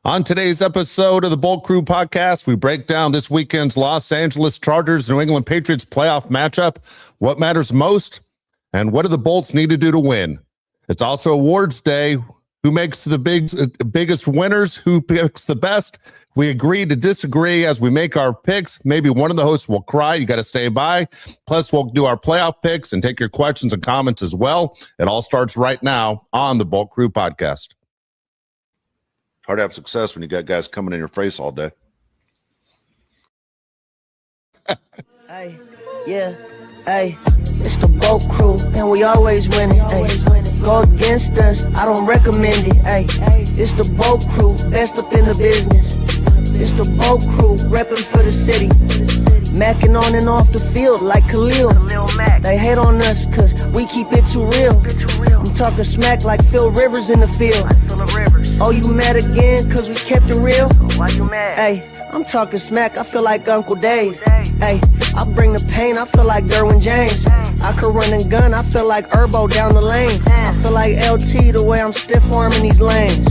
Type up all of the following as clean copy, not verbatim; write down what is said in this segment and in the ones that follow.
On today's episode of the Bolt Crew podcast, we break down this weekend's Los Angeles Chargers New England Patriots playoff matchup, what matters most, and what do the Bolts need to do to win. It's also awards day. Who makes the biggest winners? Who picks the best? We agree to disagree as we make our picks. Maybe one of the hosts will cry. You got to stay by. Plus, we'll do our playoff picks and take your questions and comments as well. It all starts right now on the Bolt Crew podcast. Hard to have success when you got guys coming in your face all day. Hey, yeah, hey, it's the Bolt Crew, and we always winning. Hey, go against us, I don't recommend it. Hey, it's the Bolt Crew, best up in the business. It's the Bolt Crew, repping for the city. Macking on and off the field like Khalil. They hate on us cause we keep it too real. I'm talking smack like Phil Rivers in the field. Oh, you mad again cause we kept it real? Why you mad? Hey, I'm talking smack, I feel like Uncle Dave. Hey, I bring the pain, I feel like Derwin James. I could run and gun, I feel like Herbo down the lane. I feel like LT the way I'm stiff arming these lanes.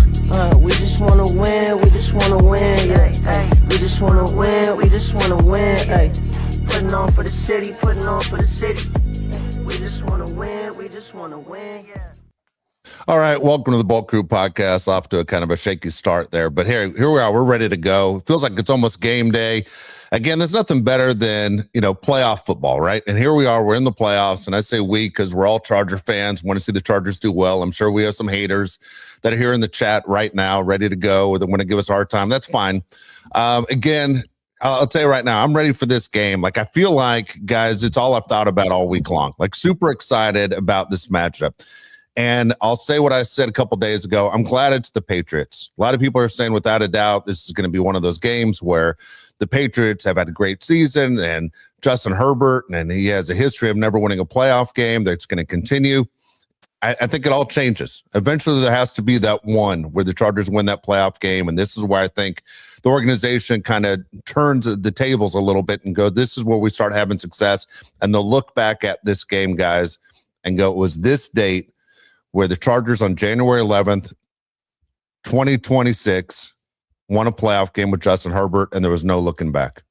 We just wanna win, we just wanna win, yeah. Ay, we just wanna win, we just wanna win, ay. Putting on for the city, putting on for the city. We just wanna win, we just wanna win, yeah. All right, welcome to the Bolt Crew podcast. Off to a kind of a shaky start there, but here we are. We're ready to go. It feels like it's almost game day. Again, there's nothing better than, playoff football, right? And here we are. We're in the playoffs, and I say we because we're all Charger fans, want to see the Chargers do well. I'm sure we have some haters that are here in the chat right now, ready to go, or that want to give us a hard time. That's fine. Again, I'll tell you right now, I'm ready for this game. Like, I feel like, guys, it's all I've thought about all week long. Like, super excited about this matchup. And I'll say what I said a couple days ago. I'm glad it's the Patriots. A lot of people are saying, without a doubt, this is going to be one of those games where the Patriots have had a great season, and Justin Herbert, and he has a history of never winning a playoff game. That's going to continue. I think it all changes. Eventually, there has to be that one where the Chargers win that playoff game, and this is where I think the organization kind of turns the tables a little bit and go, this is where we start having success, and they'll look back at this game, guys, and go, it was this date where the Chargers on January 11th, 2026, won a playoff game with Justin Herbert, and there was no looking back.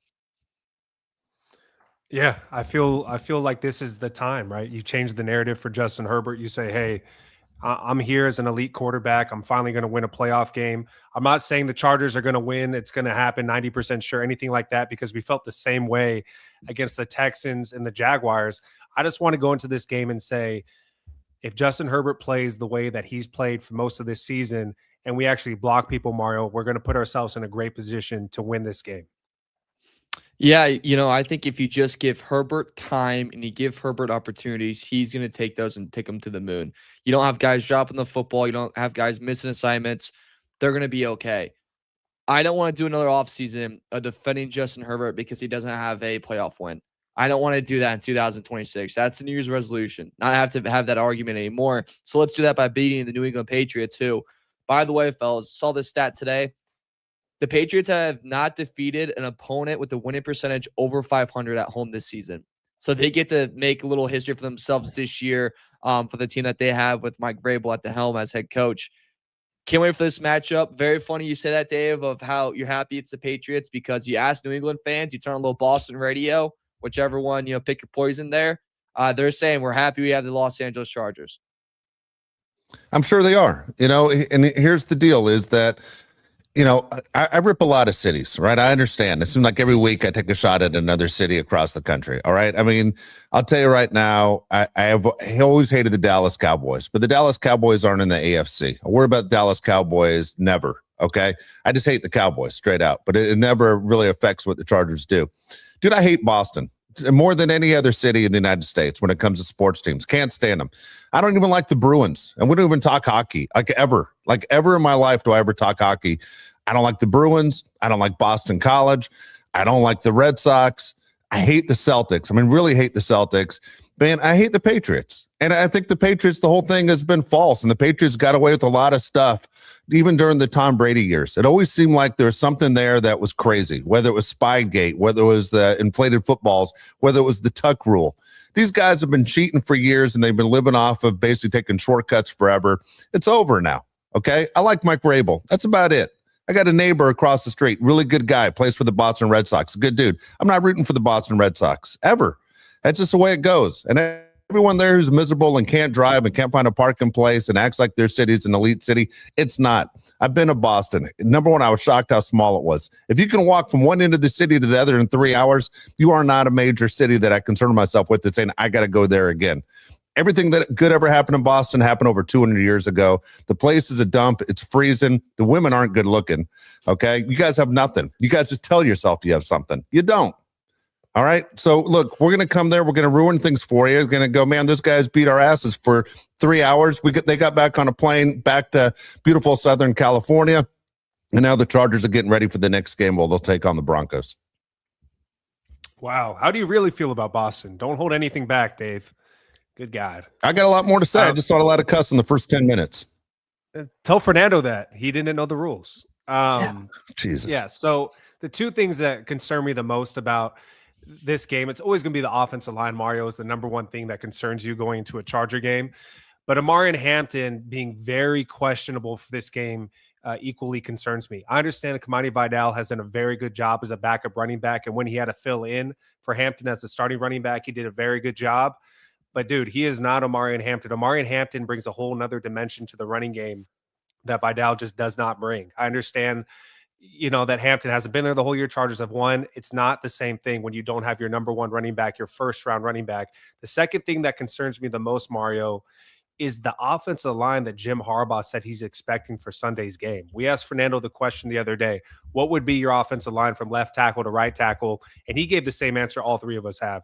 Yeah, I feel like this is the time, right? You change the narrative for Justin Herbert. You say, hey, I'm here as an elite quarterback. I'm finally going to win a playoff game. I'm not saying the Chargers are going to win. It's going to happen 90% sure, anything like that, because we felt the same way against the Texans and the Jaguars. I just want to go into this game and say, if Justin Herbert plays the way that he's played for most of this season and we actually block people, Mario, we're going to put ourselves in a great position to win this game. Yeah, I think if you just give Herbert time and you give Herbert opportunities, he's going to take those and take them to the moon. You don't have guys dropping the football. You don't have guys missing assignments. They're going to be okay. I don't want to do another offseason of defending Justin Herbert because he doesn't have a playoff win. I don't want to do that in 2026. That's a New Year's resolution. Not have to have that argument anymore. So let's do that by beating the New England Patriots, who, by the way, fellas, saw this stat today. The Patriots have not defeated an opponent with a winning percentage over 500 at home this season. So they get to make a little history for themselves this year for the team that they have with Mike Vrabel at the helm as head coach. Can't wait for this matchup. Very funny you say that, Dave, of how you're happy it's the Patriots because you ask New England fans, you turn on a little Boston radio, whichever one, pick your poison there. They're saying we're happy we have the Los Angeles Chargers. I'm sure they are, and here's the deal is that, I rip a lot of cities, right? I understand. It seems like every week I take a shot at another city across the country. All right. I mean, I'll tell you right now, I always hated the Dallas Cowboys, but the Dallas Cowboys aren't in the AFC. I worry about the Dallas Cowboys never. Okay. I just hate the Cowboys straight out, but it never really affects what the Chargers do. Dude, I hate Boston more than any other city in the United States when it comes to sports teams. Can't stand them. I don't even like the Bruins, and we don't even talk hockey, like ever in my life do I ever talk hockey. I don't like the Bruins. I don't like Boston College. I don't like the Red Sox. I hate the Celtics. I mean, really hate the Celtics. Man, I hate the Patriots. And I think the Patriots, the whole thing has been false. And the Patriots got away with a lot of stuff, even during the Tom Brady years. It always seemed like there was something there that was crazy, whether it was Spygate, whether it was the inflated footballs, whether it was the tuck rule. These guys have been cheating for years, and they've been living off of basically taking shortcuts forever. It's over now, okay? I like Mike Vrabel. That's about it. I got a neighbor across the street, really good guy, plays for the Boston Red Sox, good dude. I'm not rooting for the Boston Red Sox ever. That's just the way it goes. And everyone there who's miserable and can't drive and can't find a parking place and acts like their city's an elite city, it's not. I've been to Boston. Number one, I was shocked how small it was. If you can walk from one end of the city to the other in 3 hours, you are not a major city that I concern myself with that's saying, I got to go there again. Everything that could ever happen in Boston happened over 200 years ago. The place is a dump. It's freezing. The women aren't good looking. Okay. You guys have nothing. You guys just tell yourself you have something. You don't. All right. So look, we're going to come there. We're going to ruin things for you. We're going to go, man, those guys beat our asses for 3 hours. They got back on a plane back to beautiful Southern California. And now the Chargers are getting ready for the next game. Well, they'll take on the Broncos. Wow. How do you really feel about Boston? Don't hold anything back, Dave. Good God. I got a lot more to say. I just thought a lot of cuss in the first 10 minutes. Tell Fernando that. He didn't know the rules. Jesus. Yeah. So the two things that concern me the most about this game, it's always going to be the offensive line. Mario is the number one thing that concerns you going into a Charger game. But Amari and Hampton being very questionable for this game equally concerns me. I understand that Kamani Vidal has done a very good job as a backup running back. And when he had to fill in for Hampton as the starting running back, he did a very good job. But, dude, he is not Amari and Hampton. Amari and Hampton brings a whole nother dimension to the running game that Vidal just does not bring. I understand, that Hampton hasn't been there the whole year. Chargers have won. It's not the same thing when you don't have your number one running back, your first-round running back. The second thing that concerns me the most, Mario, is the offensive line that Jim Harbaugh said he's expecting for Sunday's game. We asked Fernando the question the other day, what would be your offensive line from left tackle to right tackle? And he gave the same answer all three of us have.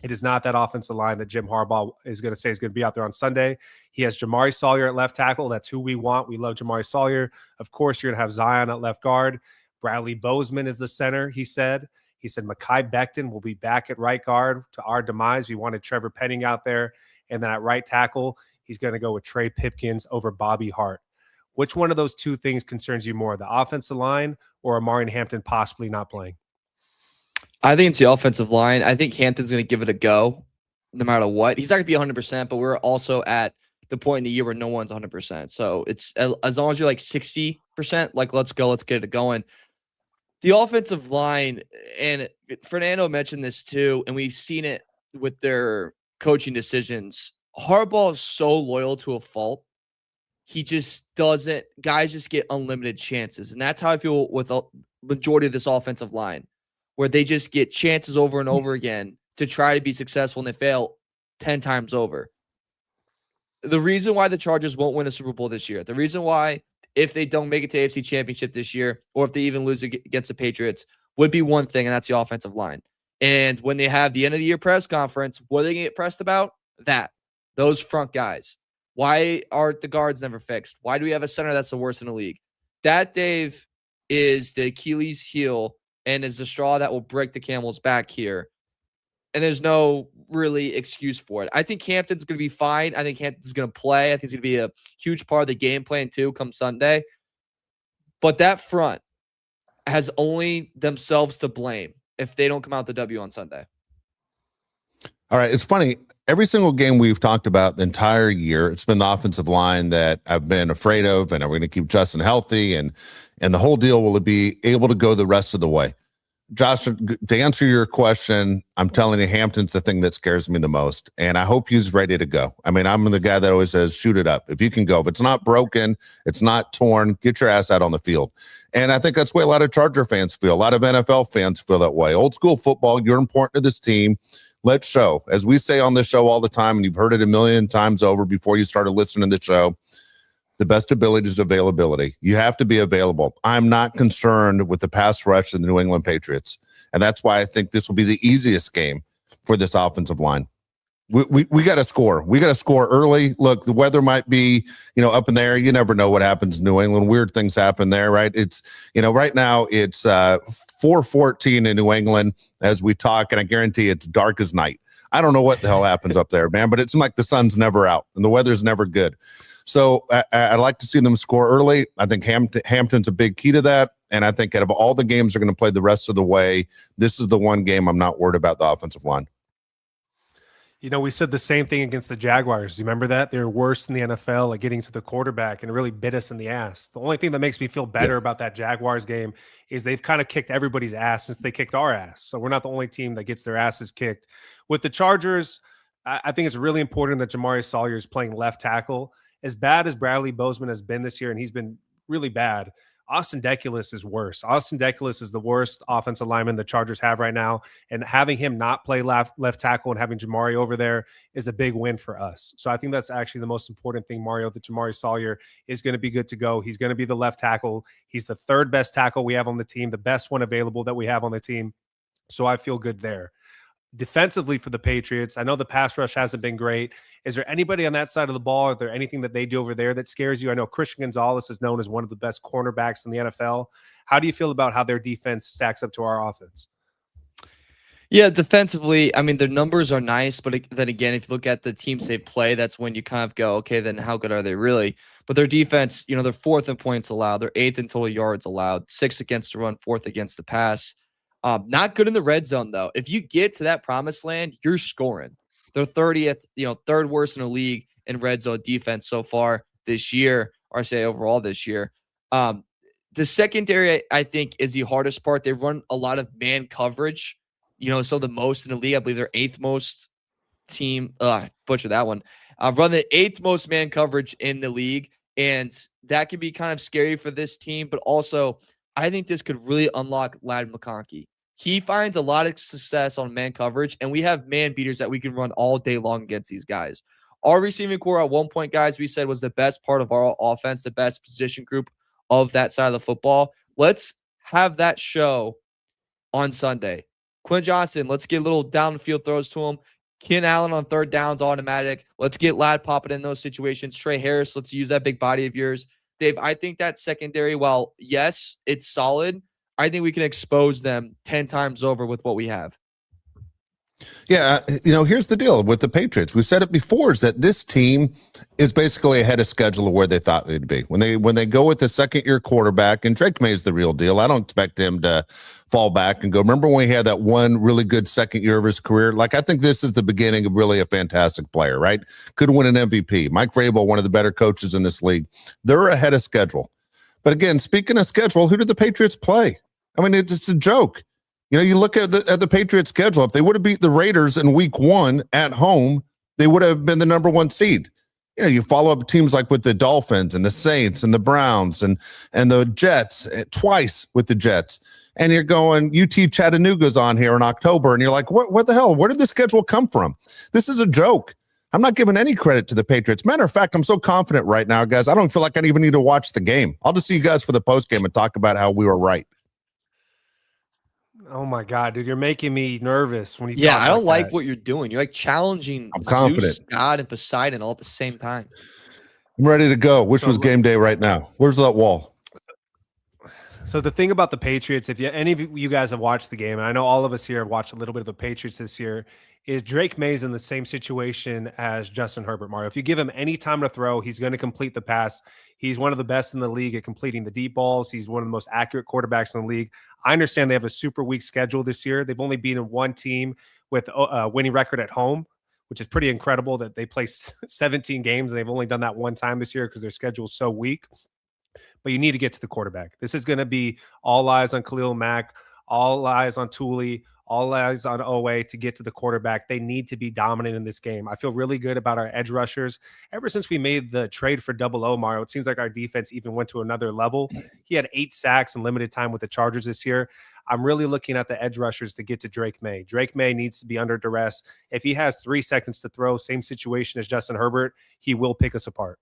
It is not that offensive line that Jim Harbaugh is going to say is going to be out there on Sunday. He has Jamari Sawyer at left tackle. That's who we want. We love Jamari Sawyer. Of course, you're going to have Zion at left guard. Bradley Bozeman is the center, he said. He said Mekhi Becton will be back at right guard to our demise. We wanted Trevor Penning out there. And then at right tackle, he's going to go with Trey Pipkins over Bobby Hart. Which one of those two things concerns you more, the offensive line or Amari and Hampton possibly not playing? I think it's the offensive line. I think Hampton's going to give it a go no matter what. He's not going to be 100%, but we're also at the point in the year where no one's 100%. So it's as long as you're like 60%, like let's go, let's get it going. The offensive line, and Fernando mentioned this too, and we've seen it with their coaching decisions. Harbaugh is so loyal to a fault. He just doesn't, guys just get unlimited chances. And that's how I feel with a majority of this offensive line, where they just get chances over and over again to try to be successful and they fail 10 times over. The reason why the Chargers won't win a Super Bowl this year, the reason why if they don't make it to AFC Championship this year, or if they even lose against the Patriots, would be one thing, and that's the offensive line. And when they have the end of the year press conference, what are they going to get pressed about? Those front guys. Why are the guards never fixed? Why do we have a center that's the worst in the league? That, Dave, is the Achilles heel and is the straw that will break the camel's back here. And there's no really excuse for it. I think Hampton's going to be fine. I think Hampton's going to play. I think he's going to be a huge part of the game plan too come Sunday. But that front has only themselves to blame if they don't come out the W on Sunday. All right. It's funny. Every single game we've talked about the entire year, it's been the offensive line that I've been afraid of. And are we going to keep Justin healthy? And the whole deal, will it be able to go the rest of the way? Josh, to answer your question, I'm telling you, Hampton's the thing that scares me the most. And I hope he's ready to go. I mean, I'm the guy that always says, shoot it up. If you can go, if it's not broken, it's not torn, get your ass out on the field. And I think that's the way a lot of Charger fans feel. A lot of NFL fans feel that way. Old school football, you're important to this team. Let's show. As we say on this show all the time, and you've heard it a million times over before you started listening to the show, the best ability is availability. You have to be available. I'm not concerned with the pass rush of the New England Patriots. And that's why I think this will be the easiest game for this offensive line. We got to score. We got to score early. Look, the weather might be, up in there. You never know what happens in New England. Weird things happen there, right? It's, right now it's 4:14 in New England as we talk, and I guarantee it's dark as night. I don't know what the hell happens up there, man, but it seems like the sun's never out and the weather's never good. So I'd like to see them score early. I think Hampton's a big key to that. And I think out of all the games they're going to play the rest of the way, this is the one game I'm not worried about the offensive line. We said the same thing against the Jaguars. Do you remember that? They were worse in the NFL at getting to the quarterback, and it really bit us in the ass. The only thing that makes me feel better about that Jaguars game is they've kind of kicked everybody's ass since they kicked our ass. So we're not the only team that gets their asses kicked. With the Chargers, I think it's really important that Jamari Sawyer is playing left tackle. As bad as Bradley Bozeman has been this year, and he's been really bad, Austin Deculus is worse. Austin Deculus is the worst offensive lineman the Chargers have right now, and having him not play left tackle and having Jamari over there is a big win for us. So I think that's actually the most important thing, Mario, that Jamari Sawyer is going to be good to go. He's going to be the left tackle. He's the third best tackle we have on the team, the best one available that we have on the team. So I feel good there. Defensively for the Patriots, I know the pass rush hasn't been great. Is there anybody on that side of the ball? Are there anything that they do over there that scares you? I know Christian Gonzalez is known as one of the best cornerbacks in the NFL. How do you feel about how their defense stacks up to our offense? Yeah, defensively, I mean, their numbers are nice, but then again, if you look at the teams they play, that's when you kind of go, okay, then how good are they really? But their defense, they're fourth in points allowed, they're eighth in total yards allowed, sixth against the run, fourth against the pass. Not good in the red zone, though. If you get to that promised land, you're scoring. They're 30th, third worst in the league in red zone defense so far this year, or say overall this year. The secondary, I think, is the hardest part. They run a lot of man coverage, so the most in the league. I believe they're eighth most team. Butcher that one. Run the eighth most man coverage in the league, and that can be kind of scary for this team, but also I think this could really unlock Ladd McConkey. He finds a lot of success on man coverage, and we have man beaters that we can run all day long against these guys. Our receiving core at one point, guys, we said was the best part of our offense, the best position group of that side of the football. Let's have that show on Sunday. Quinn Johnson, let's get little downfield throws to him. Ken Allen on third downs, automatic. Let's get Ladd popping in those situations. Trey Harris, let's use that big body of yours. Dave, I think that secondary, while yes, it's solid, I think we can expose them 10 times over with what we have. Yeah, here's the deal with the Patriots. We said it before, is that this team is basically ahead of schedule of where they thought they'd be. When they go with the second-year quarterback, and Drake May is the real deal. I don't expect him to fall back and go. Remember when he had that one really good second year of his career? Like, I think this is the beginning of really a fantastic player, right? Could win an MVP. Mike Vrabel, one of the better coaches in this league. They're ahead of schedule. But again, speaking of schedule, who did the Patriots play? I mean, it's a joke. You look at the Patriots schedule. If they would have beat the Raiders in week 1 at home, they would have been the number 1 seed. You follow up teams like with the Dolphins and the Saints and the Browns and the Jets twice with the Jets. And you're going, UT Chattanooga's on here in October. And you're like, what the hell? Where did this schedule come from? This is a joke. I'm not giving any credit to the Patriots. Matter of fact, I'm so confident right now, guys. I don't feel like I even need to watch the game. I'll just see you guys for the post game and talk about how we were right. Oh my God, dude, you're making me nervous when you talk I don't like that. What you're doing. You're like challenging I'm confident. Zeus, God, and Poseidon all at the same time. I'm ready to go. Which was game day right now. Where's that wall? So the thing about the Patriots, if any of you guys have watched the game, and I know all of us here have watched a little bit of the Patriots this year, is Drake May's in the same situation as Justin Herbert, Mario. If you give him any time to throw, he's going to complete the pass. He's one of the best in the league at completing the deep balls. He's one of the most accurate quarterbacks in the league. I understand they have a super weak schedule this year. They've only beaten one team with a winning record at home, which is pretty incredible that they play 17 games and they've only done that one time this year because their schedule is so weak. But you need to get to the quarterback. This is going to be all eyes on Khalil Mack, all eyes on Thule, all eyes on OA to get to the quarterback. They need to be dominant in this game. I feel really good about our edge rushers. Ever since we made the trade for Double O, Mario, it seems like our defense even went to another level. He had 8 sacks in limited time with the Chargers this year. I'm really looking at the edge rushers to get to Drake May. Drake May needs to be under duress. If he has 3 seconds to throw, same situation as Justin Herbert, he will pick us apart.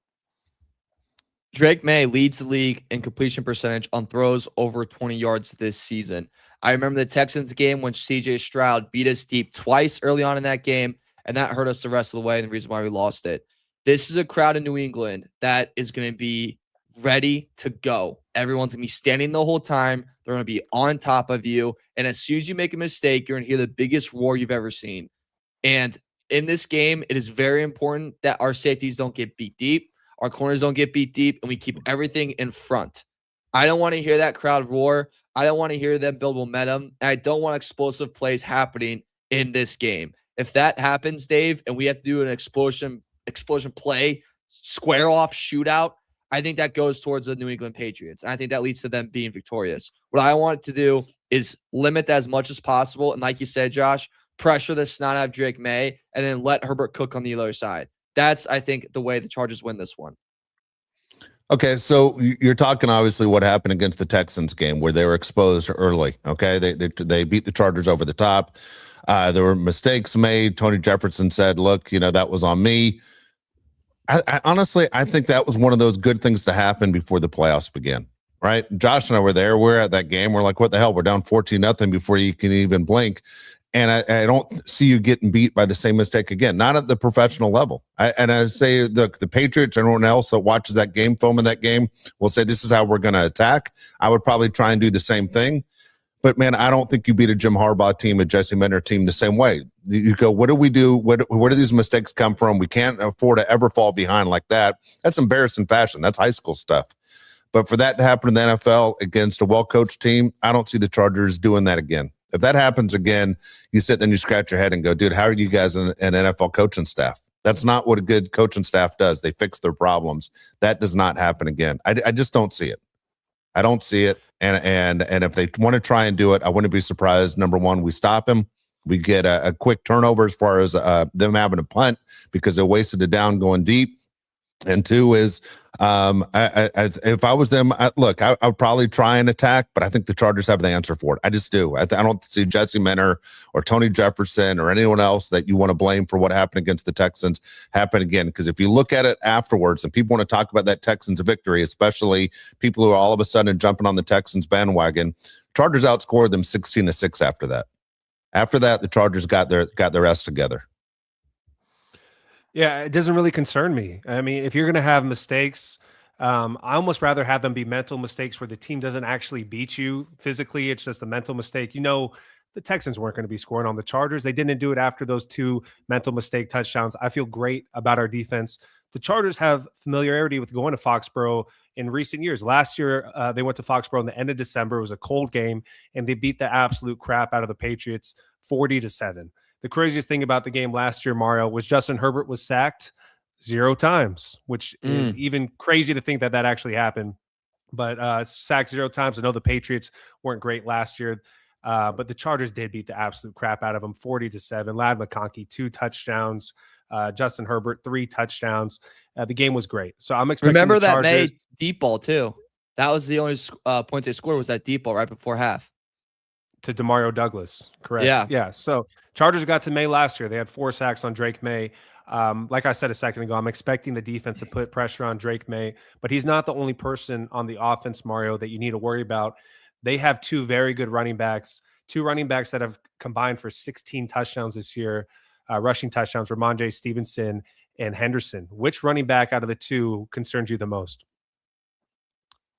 Drake May leads the league in completion percentage on throws over 20 yards this season. I remember the Texans game when CJ Stroud beat us deep twice early on in that game, and that hurt us the rest of the way, and the reason why we lost it. This is a crowd in New England that is going to be ready to go. Everyone's going to be standing the whole time. They're going to be on top of you, and as soon as you make a mistake, you're going to hear the biggest roar you've ever seen. And in this game, it is very important that our safeties don't get beat deep. Our corners don't get beat deep, and we keep everything in front. I don't want to hear that crowd roar. I don't want to hear them build momentum. And I don't want explosive plays happening in this game. If that happens, Dave, and we have to do an explosion play, square off shootout, I think that goes towards the New England Patriots. And I think that leads to them being victorious. What I want to do is limit that as much as possible. And like you said, Josh, pressure the snot out of Drake May and then let Herbert cook on the other side. That's, I think, the way the Chargers win this one. Okay, so you're talking obviously what happened against the Texans game where they were exposed early. Okay, they beat the Chargers over the top. There were mistakes made. Tony Jefferson said, "Look, that was on me." I honestly, I think that was one of those good things to happen before the playoffs began. Right? Josh and I were there. We're at that game. We're like, "What the hell? We're down 14-0 before you can even blink." And I don't see you getting beat by the same mistake again, not at the professional level. I say the Patriots, everyone else that watches that game, film in that game, will say this is how we're going to attack. I would probably try and do the same thing. But, man, I don't think you beat a Jim Harbaugh team, a Jesse Minter team the same way. You go, what do we do? Where do these mistakes come from? We can't afford to ever fall behind like that. That's embarrassing fashion. That's high school stuff. But for that to happen in the NFL against a well-coached team, I don't see the Chargers doing that again. If that happens again, you sit there and you scratch your head and go, dude, how are you guys an NFL coaching staff? That's not what a good coaching staff does. They fix their problems. That does not happen again. I just don't see it. I don't see it. And if they want to try and do it, I wouldn't be surprised. Number one, we stop him. We get a quick turnover as far as them having a punt because they wasted it down going deep. And two is, if I was them, I would probably try and attack, but I think the Chargers have the answer for it. I just do. I don't see Jesse Minter or Tony Jefferson or anyone else that you want to blame for what happened against the Texans happen again. Because if you look at it afterwards and people want to talk about that Texans victory, especially people who are all of a sudden jumping on the Texans bandwagon, Chargers outscored them 16-6 after that. After that, the Chargers got their rest together. Yeah, it doesn't really concern me. I mean, if you're going to have mistakes, I almost rather have them be mental mistakes where the team doesn't actually beat you physically. It's just a mental mistake. The Texans weren't going to be scoring on the Chargers. They didn't do it after those two mental mistake touchdowns. I feel great about our defense. The Chargers have familiarity with going to Foxborough in recent years. Last year, they went to Foxborough in the end of December. It was a cold game, and they beat the absolute crap out of the Patriots 40-7. The craziest thing about the game last year, Mario, was Justin Herbert was sacked 0 times, which is even crazy to think that actually happened. But sacked 0 times. I know the Patriots weren't great last year, but the Chargers did beat the absolute crap out of them 40-7. Ladd McConkey, 2 touchdowns. Justin Herbert, 3 touchdowns. The game was great. So I'm expecting Remember the Chargers, that May deep ball, too. That was the only points they scored was that deep ball right before half. To Demario Douglas, correct? Yeah. So Chargers got to May last year. They had 4 sacks on Drake May. Like I said a second ago, I'm expecting the defense to put pressure on Drake May, but he's not the only person on the offense, Mario, that you need to worry about. They have 2 very good running backs, 2 running backs that have combined for 16 touchdowns this year, rushing touchdowns, Ramondre Stevenson and Henderson. Which running back out of the 2 concerns you the most?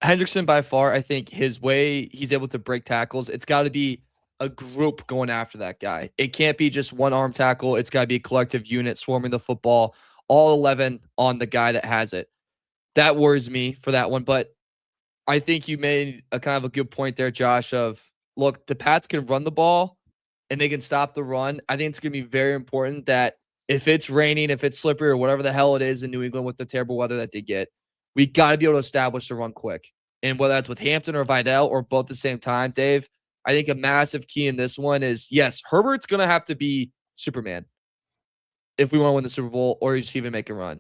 Hendrickson, by far, I think his way he's able to break tackles, it's got to be a group going after that guy. It can't be just one arm tackle. It's got to be a collective unit swarming the football, all 11 on the guy that has it. That worries me for that one. But I think you made a kind of a good point there, Josh, of, look, the Pats can run the ball and they can stop the run. I think it's going to be very important that if it's raining, if it's slippery or whatever the hell it is in New England with the terrible weather that they get, we got to be able to establish the run quick. And whether that's with Hampton or Vidal or both at the same time, Dave, I think a massive key in this one is, yes, Herbert's going to have to be Superman if we want to win the Super Bowl or just even make a run.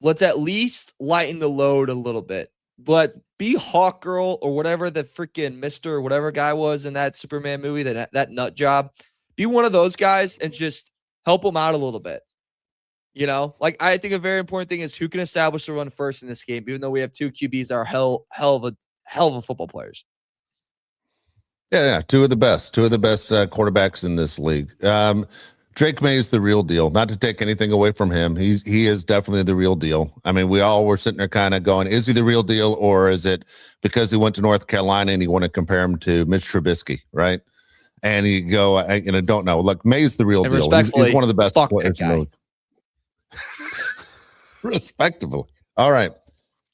Let's at least lighten the load a little bit. But be Hawk Girl or whatever the freaking Mr. or whatever guy was in that Superman movie, that nut job. Be one of those guys and just help them out a little bit. I think a very important thing is who can establish the run first in this game, even though we have 2 QBs that are hell of a football players. Yeah, 2 of the best quarterbacks in this league. Drake May is the real deal. Not to take anything away from him, he is definitely the real deal. I mean, we all were sitting there kind of going, is he the real deal, or is it because he went to North Carolina and you want to compare him to Mitch Trubisky, right? And you go, don't know. Look, May's the real deal. He's one of the best players in the league. Respectively. All right.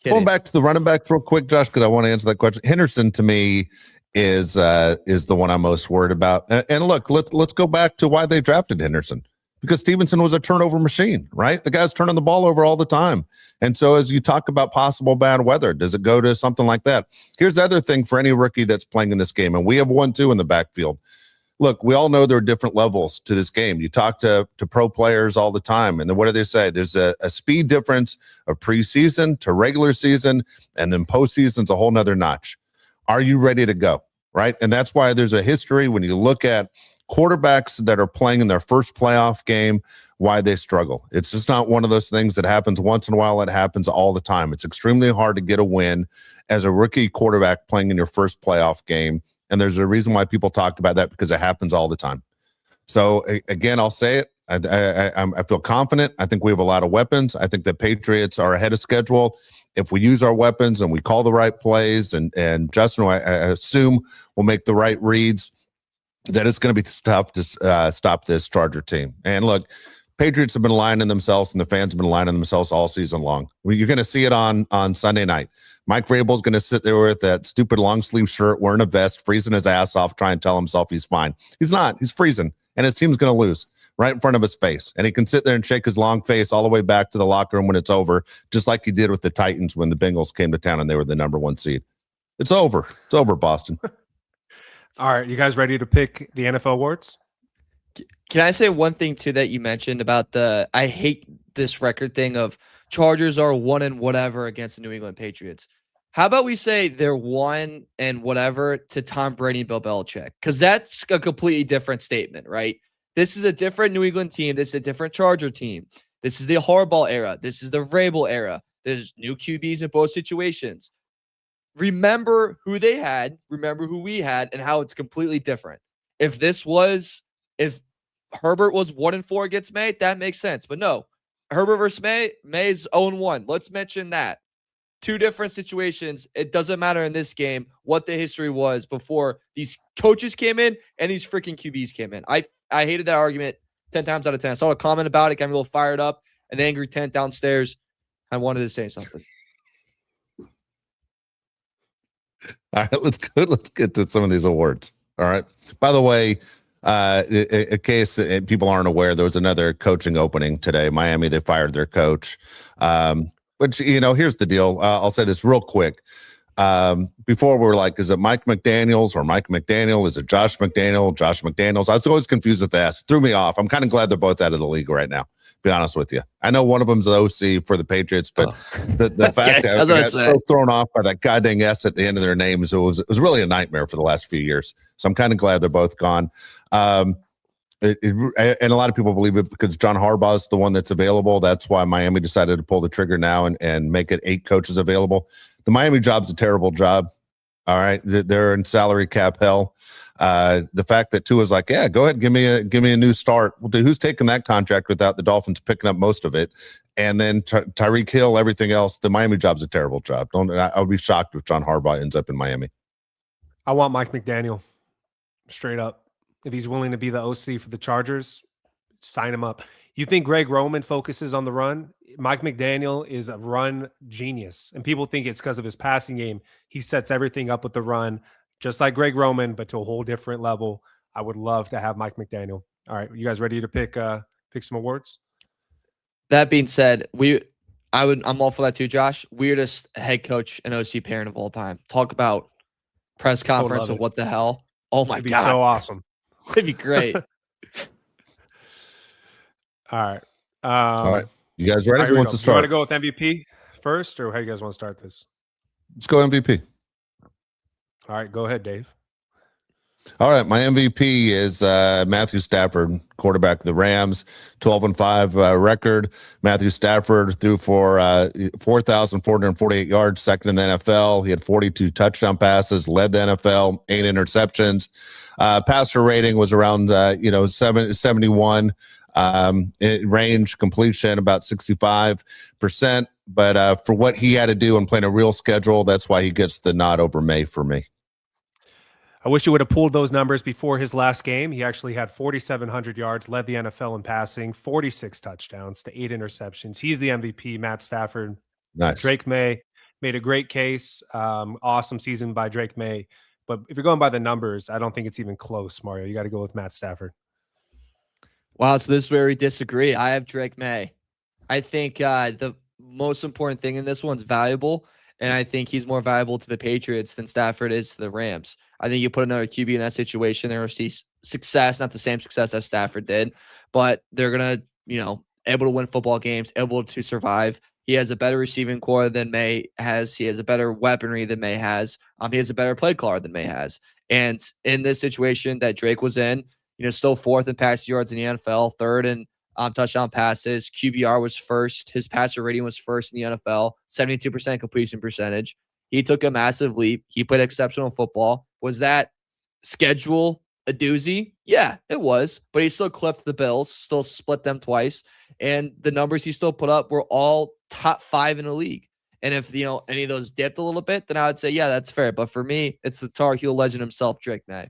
Going back to the running back real quick, Josh, because I want to answer that question. Henderson to me is the one I'm most worried about. And look, let's go back to why they drafted Henderson. because Stevenson was a turnover machine, right? The guy's turning the ball over all the time. And so as you talk about possible bad weather, does it go to something like that? Here's the other thing for any rookie that's playing in this game, and we have one too in the backfield. Look, we all know there are different levels to this game. You talk to pro players all the time, and then what do they say? There's a speed difference of preseason to regular season, and then postseason's a whole nother notch. Are you ready to go? Right? And that's why there's a history when you look at quarterbacks that are playing in their first playoff game, why they struggle. It's just not one of those things that happens once in a while. It happens all the time. It's extremely hard to get a win as a rookie quarterback playing in your first playoff game. And there's a reason why people talk about that, because it happens all the time. So again, I'll say it. I feel confident. I think we have a lot of weapons. I think the Patriots are ahead of schedule. If we use our weapons and we call the right plays, and Justin, I assume, will make the right reads, that it's going to be tough to stop this Charger team. And look, Patriots have been lining themselves, and the fans have been lining themselves all season long. You're going to see it on Sunday night. Mike Vrabel's going to sit there with that stupid long sleeve shirt, wearing a vest, freezing his ass off, trying to tell himself he's fine. He's not. He's freezing, and his team's going to lose right in front of his face. And he can sit there and shake his long face all the way back to the locker room when it's over, just like he did with the Titans when the Bengals came to town and they were the #1 seed. It's over. It's over, Boston. All right, you guys ready to pick the NFL awards? Can I say one thing too that you mentioned about I hate this record thing of Chargers are 1 and whatever against the New England Patriots. How about we say they're 1 and whatever to Tom Brady and Bill Belichick? Because that's a completely different statement, right? This is a different New England team. This is a different Charger team. This is the Harbaugh era. This is the Vrabel era. There's new QBs in both situations. Remember who they had, remember who we had, and how it's completely different. If Herbert was 1 and 4 against May, that makes sense. But no, Herbert versus May's 0 and 1. Let's mention that. Two different situations. It doesn't matter in this game what the history was before these coaches came in and these freaking QBs came in. I hated that argument 10 times out of 10. I saw a comment about it, got me a little fired up, an angry tent downstairs. I wanted to say something. All right, let's get to some of these awards. All right. By the way, in case people aren't aware, there was another coaching opening today. Miami, they fired their coach. Which, here's the deal. I'll say this real quick. Before we were like, is it Mike McDaniels or Mike McDaniel? Is it Josh McDaniel? Josh McDaniels? I was always confused with that. It threw me off. I'm kind of glad they're both out of the league right now, to be honest with you. I know one of them's the OC for the Patriots, but the fact that I got so thrown off by that goddamn S at the end of their names, it was really a nightmare for the last few years. So I'm kind of glad they're both gone. And a lot of people believe it because John Harbaugh is the one that's available. That's why Miami decided to pull the trigger now and make it 8 coaches available. The Miami job's a terrible job. All right. They're in salary cap hell. The fact that Tua's like, yeah, go ahead, give me a new start. Well, dude, who's taking that contract without the Dolphins picking up most of it? And then Tyreek Hill, everything else. The Miami job's a terrible job. I would be shocked if John Harbaugh ends up in Miami. I want Mike McDaniel, straight up. If he's willing to be the OC for the Chargers, sign him up. You think Greg Roman focuses on the run? Mike McDaniel is a run genius, and people think it's because of his passing game. He sets everything up with the run, just like Greg Roman, but to a whole different level. I would love to have Mike McDaniel. All right, you guys ready to pick some awards? That being said, I'm all for that too, Josh. Weirdest head coach and OC pairing of all time. Talk about press conference of what the hell. Oh my It'd God. be so awesome. It'd be great. All right. All right. You guys ready? Who wants to start? You want to go with MVP first, or how do you guys want to start this? Let's go MVP. All right, go ahead, Dave. All right, my MVP is Matthew Stafford, quarterback of the Rams, 12-5 record. Matthew Stafford threw for 4,448 yards, second in the NFL. He had 42 touchdown passes, led the NFL, 8 interceptions. Passer rating was around 71. Range completion about 65%. But for what he had to do and playing a real schedule, that's why he gets the nod over May for me. I wish he would have pulled those numbers before his last game. He actually had 4,700 yards, led the NFL in passing, 46 touchdowns to 8 interceptions. He's the MVP, Matt Stafford. Nice. Drake May made a great case. Awesome season by Drake May. But if you're going by the numbers, I don't think it's even close, Mario. You got to go with Matt Stafford. Wow, so this is where we disagree. I have Drake May. I think the most important thing in this one's valuable, and I think he's more valuable to the Patriots than Stafford is to the Rams. I think you put another QB in that situation, they're going to see success, not the same success as Stafford did, but they're going to, able to win football games, able to survive. He has a better receiving core than May has. He has a better weaponry than May has. He has a better play caller than May has. And in this situation that Drake was in, still fourth in pass yards in the NFL, third in touchdown passes. QBR was first. His passer rating was first in the NFL, 72% completion percentage. He took a massive leap. He played exceptional football. Was that schedule a doozy? Yeah, it was. But he still clipped the Bills, still split them twice. And the numbers he still put up were all top 5 in the league. And if, any of those dipped a little bit, then I would say, yeah, that's fair. But for me, it's the Tar Heel legend himself, Drake May.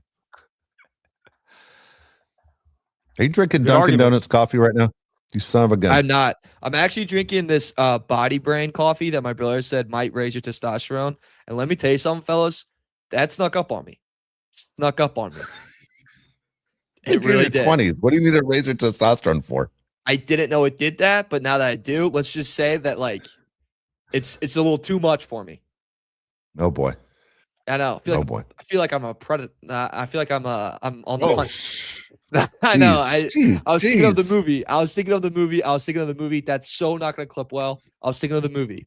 Are you drinking Good Dunkin' argument. Donuts coffee right now? You son of a gun. I'm not. I'm actually drinking this Body Brain coffee that my brother said might raise your testosterone. And let me tell you something, fellas, that snuck up on me. Snuck up on me. It You're in really your did. 20s. What do you need to raise your testosterone for? I didn't know it did that, but now that I do, let's just say that it's a little too much for me. Oh boy. I know. Boy. I feel like I'm a predator. I feel like I'm on the Oh, hunt. I know. Jeez, I was thinking of the jeez. movie. I was thinking of the movie. That's so not going to clip well. I was thinking of the movie.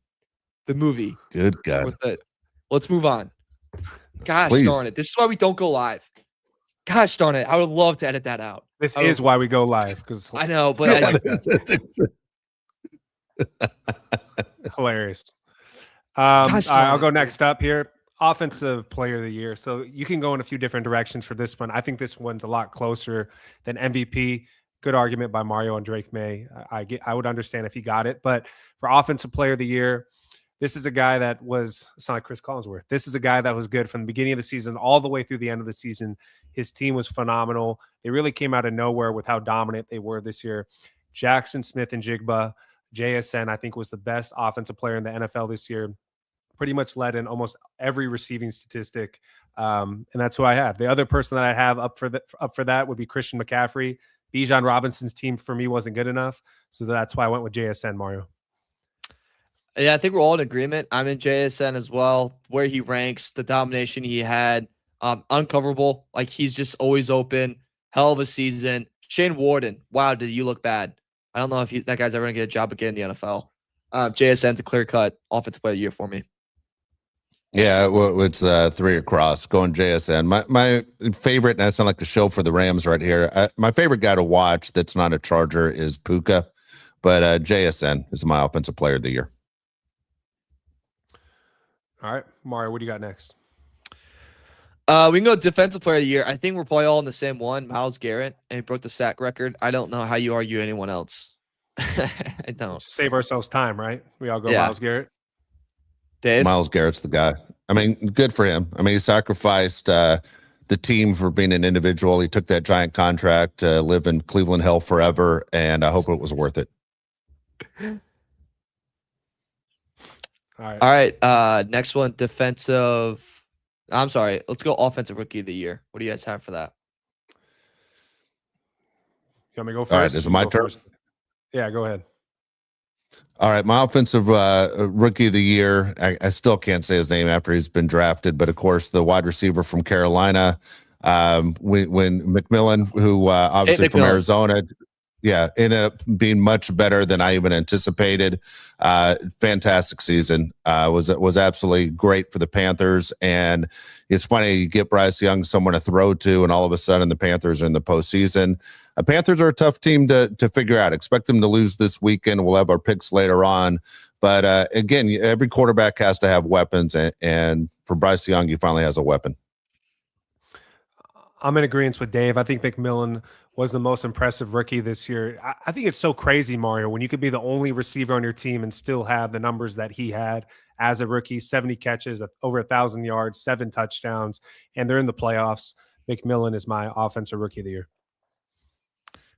The movie. Good God. With it. Let's move on. Gosh Please. darn it. This is why we don't go live. Gosh darn it. I would love to edit that out. This is why we go live, because I know, but hilarious. Gosh all right, I'll darn go it. next up here. Offensive player of the year. So you can go in a few different directions for this one. I think this one's a lot closer than MVP. Good argument by Mario and Drake May. I would understand if he got it, but for offensive player of the year, this is a guy that was, it's not like Chris Collinsworth. This is a guy that was good from the beginning of the season all the way through the end of the season. His team was phenomenal. They really came out of nowhere with how dominant they were this year. Jackson Smith and Jigba, JSN, I think was the best offensive player in the NFL this year. Pretty much led in almost every receiving statistic. And that's who I have. The other person that I have up for that would be Christian McCaffrey. Bijan Robinson's team for me wasn't good enough. So that's why I went with JSN, Mario. Yeah, I think we're all in agreement. I'm in JSN as well. Where he ranks, the domination he had, uncoverable. Like, he's just always open. Hell of a season. Shane Warden, wow, did you look bad? I don't know if that guy's ever going to get a job again in the NFL. JSN's a clear-cut offensive player of the year for me. Yeah, well, it's 3 across. Going JSN. My favorite, and I sound like the show for the Rams right here. My favorite guy to watch that's not a Charger is Puka, but JSN is my offensive player of the year. All right, Mario, what do you got next? We can go defensive player of the year. I think we're probably all in the same one. Myles Garrett, and he broke the sack record. I don't know how you argue anyone else. I don't. Save ourselves time, right? We all go Yeah. Myles Garrett. Dave? Myles Garrett's the guy. I mean, good for him. I mean, he sacrificed the team for being an individual. He took that giant contract to live in Cleveland hell forever, and I hope it was worth it. All right. Next one, defensive. I'm sorry. Let's go offensive rookie of the year. What do you guys have for that? You want me to go first? All right, is it my turn? Yeah, go ahead. All right, my offensive rookie of the year. I still can't say his name after he's been drafted, but of course, the wide receiver from Carolina, when McMillan, who obviously from Arizona, ended up being much better than I even anticipated. Fantastic season. Was absolutely great for the Panthers. And it's funny, you get Bryce Young someone to throw to, and all of a sudden the Panthers are in the postseason. Panthers are a tough team to figure out. Expect them to lose this weekend. We'll have our picks later on. But again, every quarterback has to have weapons. And for Bryce Young, he finally has a weapon. I'm in agreement with Dave. I think McMillan was the most impressive rookie this year. I think it's so crazy, Mario, when you could be the only receiver on your team and still have the numbers that he had as a rookie, 70 catches, over 1,000 yards, 7 touchdowns, and they're in the playoffs. McMillan is my offensive rookie of the year.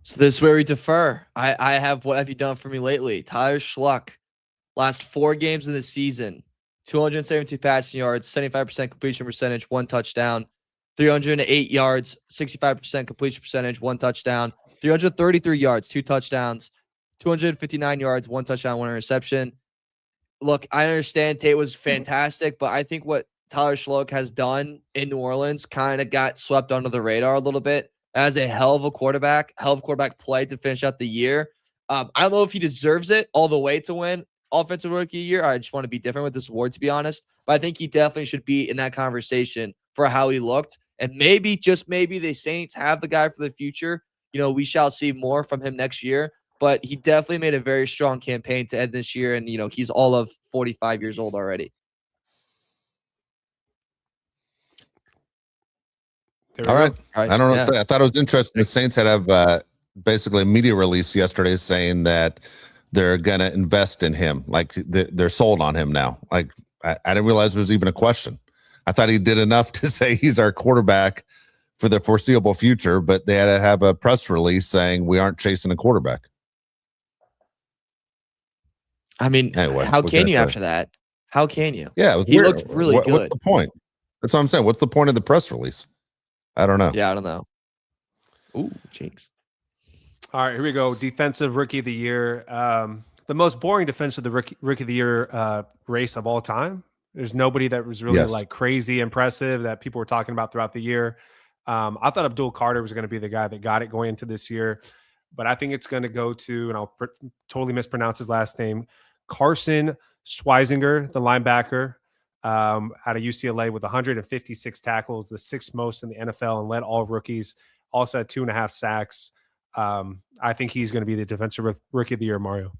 So this is where we defer. I have what have you done for me lately? Tyler Schluck, last 4 games of the season, 272 passing yards, 75% completion percentage, 1 touchdown. 308 yards, 65% completion percentage, 1 touchdown, 333 yards, 2 touchdowns, 259 yards, 1 touchdown, 1 interception. Look, I understand Tate was fantastic, but I think what Tyler Schlock has done in New Orleans kind of got swept under the radar a little bit as a hell of quarterback play to finish out the year. I don't know if he deserves it all the way to win Offensive Rookie of the Year. I just want to be different with this award, to be honest. But I think he definitely should be in that conversation for how he looked. And maybe, just maybe, the Saints have the guy for the future. We shall see more from him next year. But he definitely made a very strong campaign to end this year. And, he's all of 45 years old already. All right. I don't know what to say. I thought it was interesting. The Saints have basically a media release yesterday saying that they're going to invest in him. Like they're sold on him now. Like I didn't realize there was even a question. I thought he did enough to say he's our quarterback for the foreseeable future, but they had to have a press release saying we aren't chasing a quarterback. I mean, anyway, how can you after that? How can you? Yeah, it was he weird. Looked really good. What's the point? That's what I'm saying. What's the point of the press release? I don't know. Yeah, I don't know. Ooh, jinx. All right, here we go. Defensive Rookie of the Year. The most boring defensive Rookie of the Year race of all time. There's nobody that was really like crazy impressive that people were talking about throughout the year. I thought Abdul Carter was going to be the guy that got it going into this year, but I think it's going to go to, and I'll totally mispronounce his last name, Carson Schweizinger, the linebacker out of UCLA with 156 tackles, the sixth most in the NFL, and led all rookies. Also had 2.5 sacks. I think he's going to be the defensive Rookie of the Year, Mario.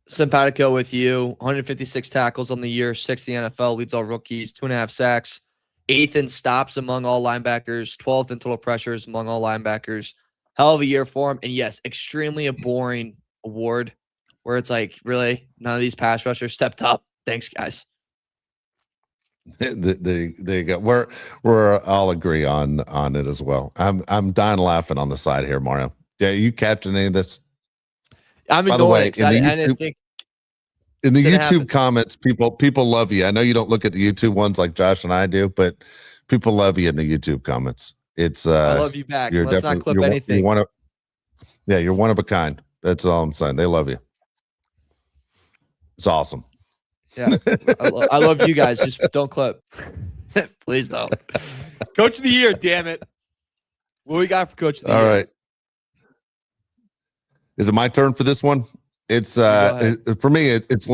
Simpatico with you. 156 tackles on the year, 6th in the NFL, leads all rookies, 2.5 sacks, 8th in stops among all linebackers, 12th in total pressures among all linebackers. Hell of a year for him. And yes, extremely a boring award where it's like, really, none of these pass rushers stepped up. Thanks, guys. They got we're all agree on it as well. I'm dying laughing on the side here, Mario. Yeah, you catching any of this? I'm enjoying it. In the YouTube comments, people love you. I know you don't look at the YouTube ones like Josh and I do, but people love you in the YouTube comments. It's I love you back. Let's not clip anything. You're one of a kind. That's all I'm saying. They love you. It's awesome. Yeah, I love you guys. Just don't clip. Please don't. Coach of the Year, damn it. What we got for Coach of the Year? All right. Is it my turn for this one? It's for me. It's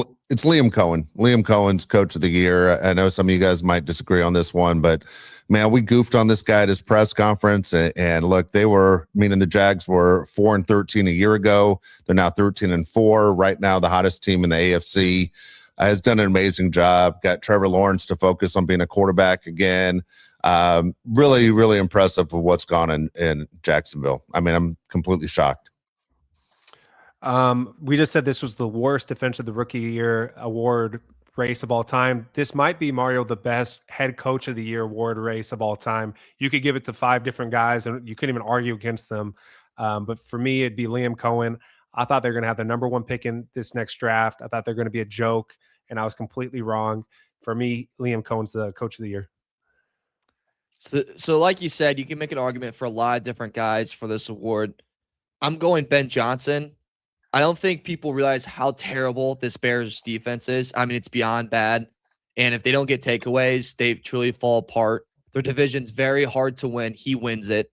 Liam Cohen. Liam Cohen's Coach of the Year. I know some of you guys might disagree on this one, but man, we goofed on this guy at his press conference. And look, the Jags were 4-13 a year ago. They're now 13-4. Right now, the hottest team in the AFC. Has done an amazing job. Got Trevor Lawrence to focus on being a quarterback again. Really, really impressive with what's gone in Jacksonville. I mean, I'm completely shocked. We just said this was the worst defensive the Rookie Year award race of all time. This might be, Mario, the best head coach of the year award race of all time. You could give it to 5 different guys and you couldn't even argue against them. But for me, it'd be Liam Cohen. I thought they were going to have the number 1 pick in this next draft. I thought they're going to be a joke, and I was completely wrong. For me, Liam Cohen's the Coach of the Year. So like you said, you can make an argument for a lot of different guys for this award. I'm going Ben Johnson. I don't think people realize how terrible this Bears defense is. I mean, it's beyond bad. And if they don't get takeaways, they truly fall apart. Their division's very hard to win. He wins it.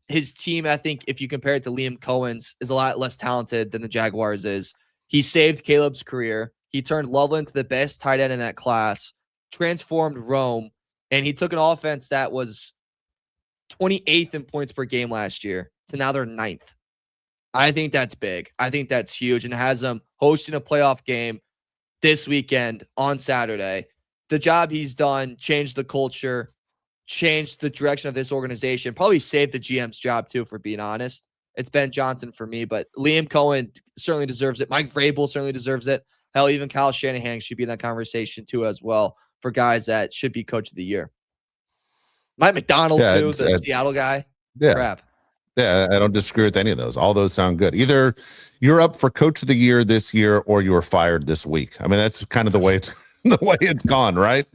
His team, I think, if you compare it to Liam Cohen's, is a lot less talented than the Jaguars is. He saved Caleb's career. He turned Loveland to the best tight end in that class, transformed Rome, and he took an offense that was 28th in points per game last year to now they're 9th. I think that's big. I think that's huge, and has them hosting a playoff game this weekend on Saturday. The job he's done changed the culture, changed the direction of this organization, probably saved the GM's job too, for being honest. It's Ben Johnson for me, but Liam Cohen certainly deserves it. Mike Vrabel certainly deserves it. Hell, even Kyle Shanahan should be in that conversation too as well for guys that should be Coach of the Year. Mike McDonald too, the Seattle guy. Yeah. Crap. Yeah, I don't disagree with any of those. All those sound good. Either you're up for Coach of the Year this year or you were fired this week. I mean, that's kind of the way it's gone, right?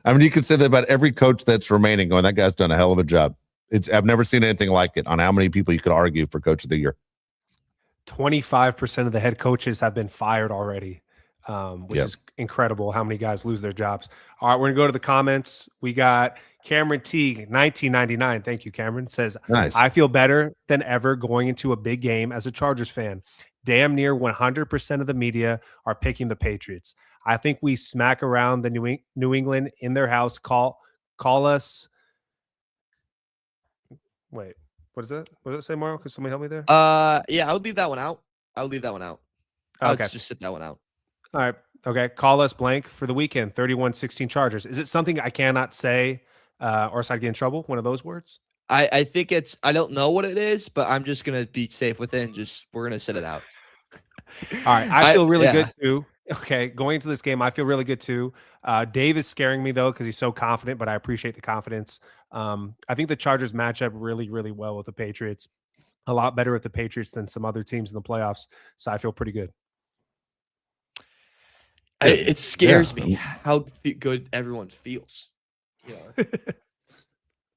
I mean, you could say that about every coach that's remaining going, that guy's done a hell of a job. I've never seen anything like it on how many people you could argue for coach of the year. 25% of the head coaches have been fired already, which Yep. is incredible how many guys lose their jobs. All right, we're going to go to the comments. We got Cameron T, 1999. Thank you, Cameron. Says, Nice. I feel better than ever going into a big game as a Chargers fan. Damn near 100% of the media are picking the Patriots. I think we smack around the New England in their house. Call us. Wait, what is it? What does it say, Mario? Can somebody help me there? Yeah, I would leave that one out. I would leave that one out. I would Okay. just sit that one out. All right. Okay. Call us blank for the weekend. 31-16 Chargers. Is it something I cannot say or else I'd get in trouble? One of those words? I think it's, I don't know what it is, but I'm just going to be safe with it and we're going to sit it out. All right. I feel really yeah. good too. Okay. Going into this game, I feel really good too. Dave is scaring me though because he's so confident, but I appreciate the confidence. I think the Chargers match up really, really well with the Patriots. A lot better with the Patriots than some other teams in the playoffs. So I feel pretty good. It scares me how good everyone feels. Yeah.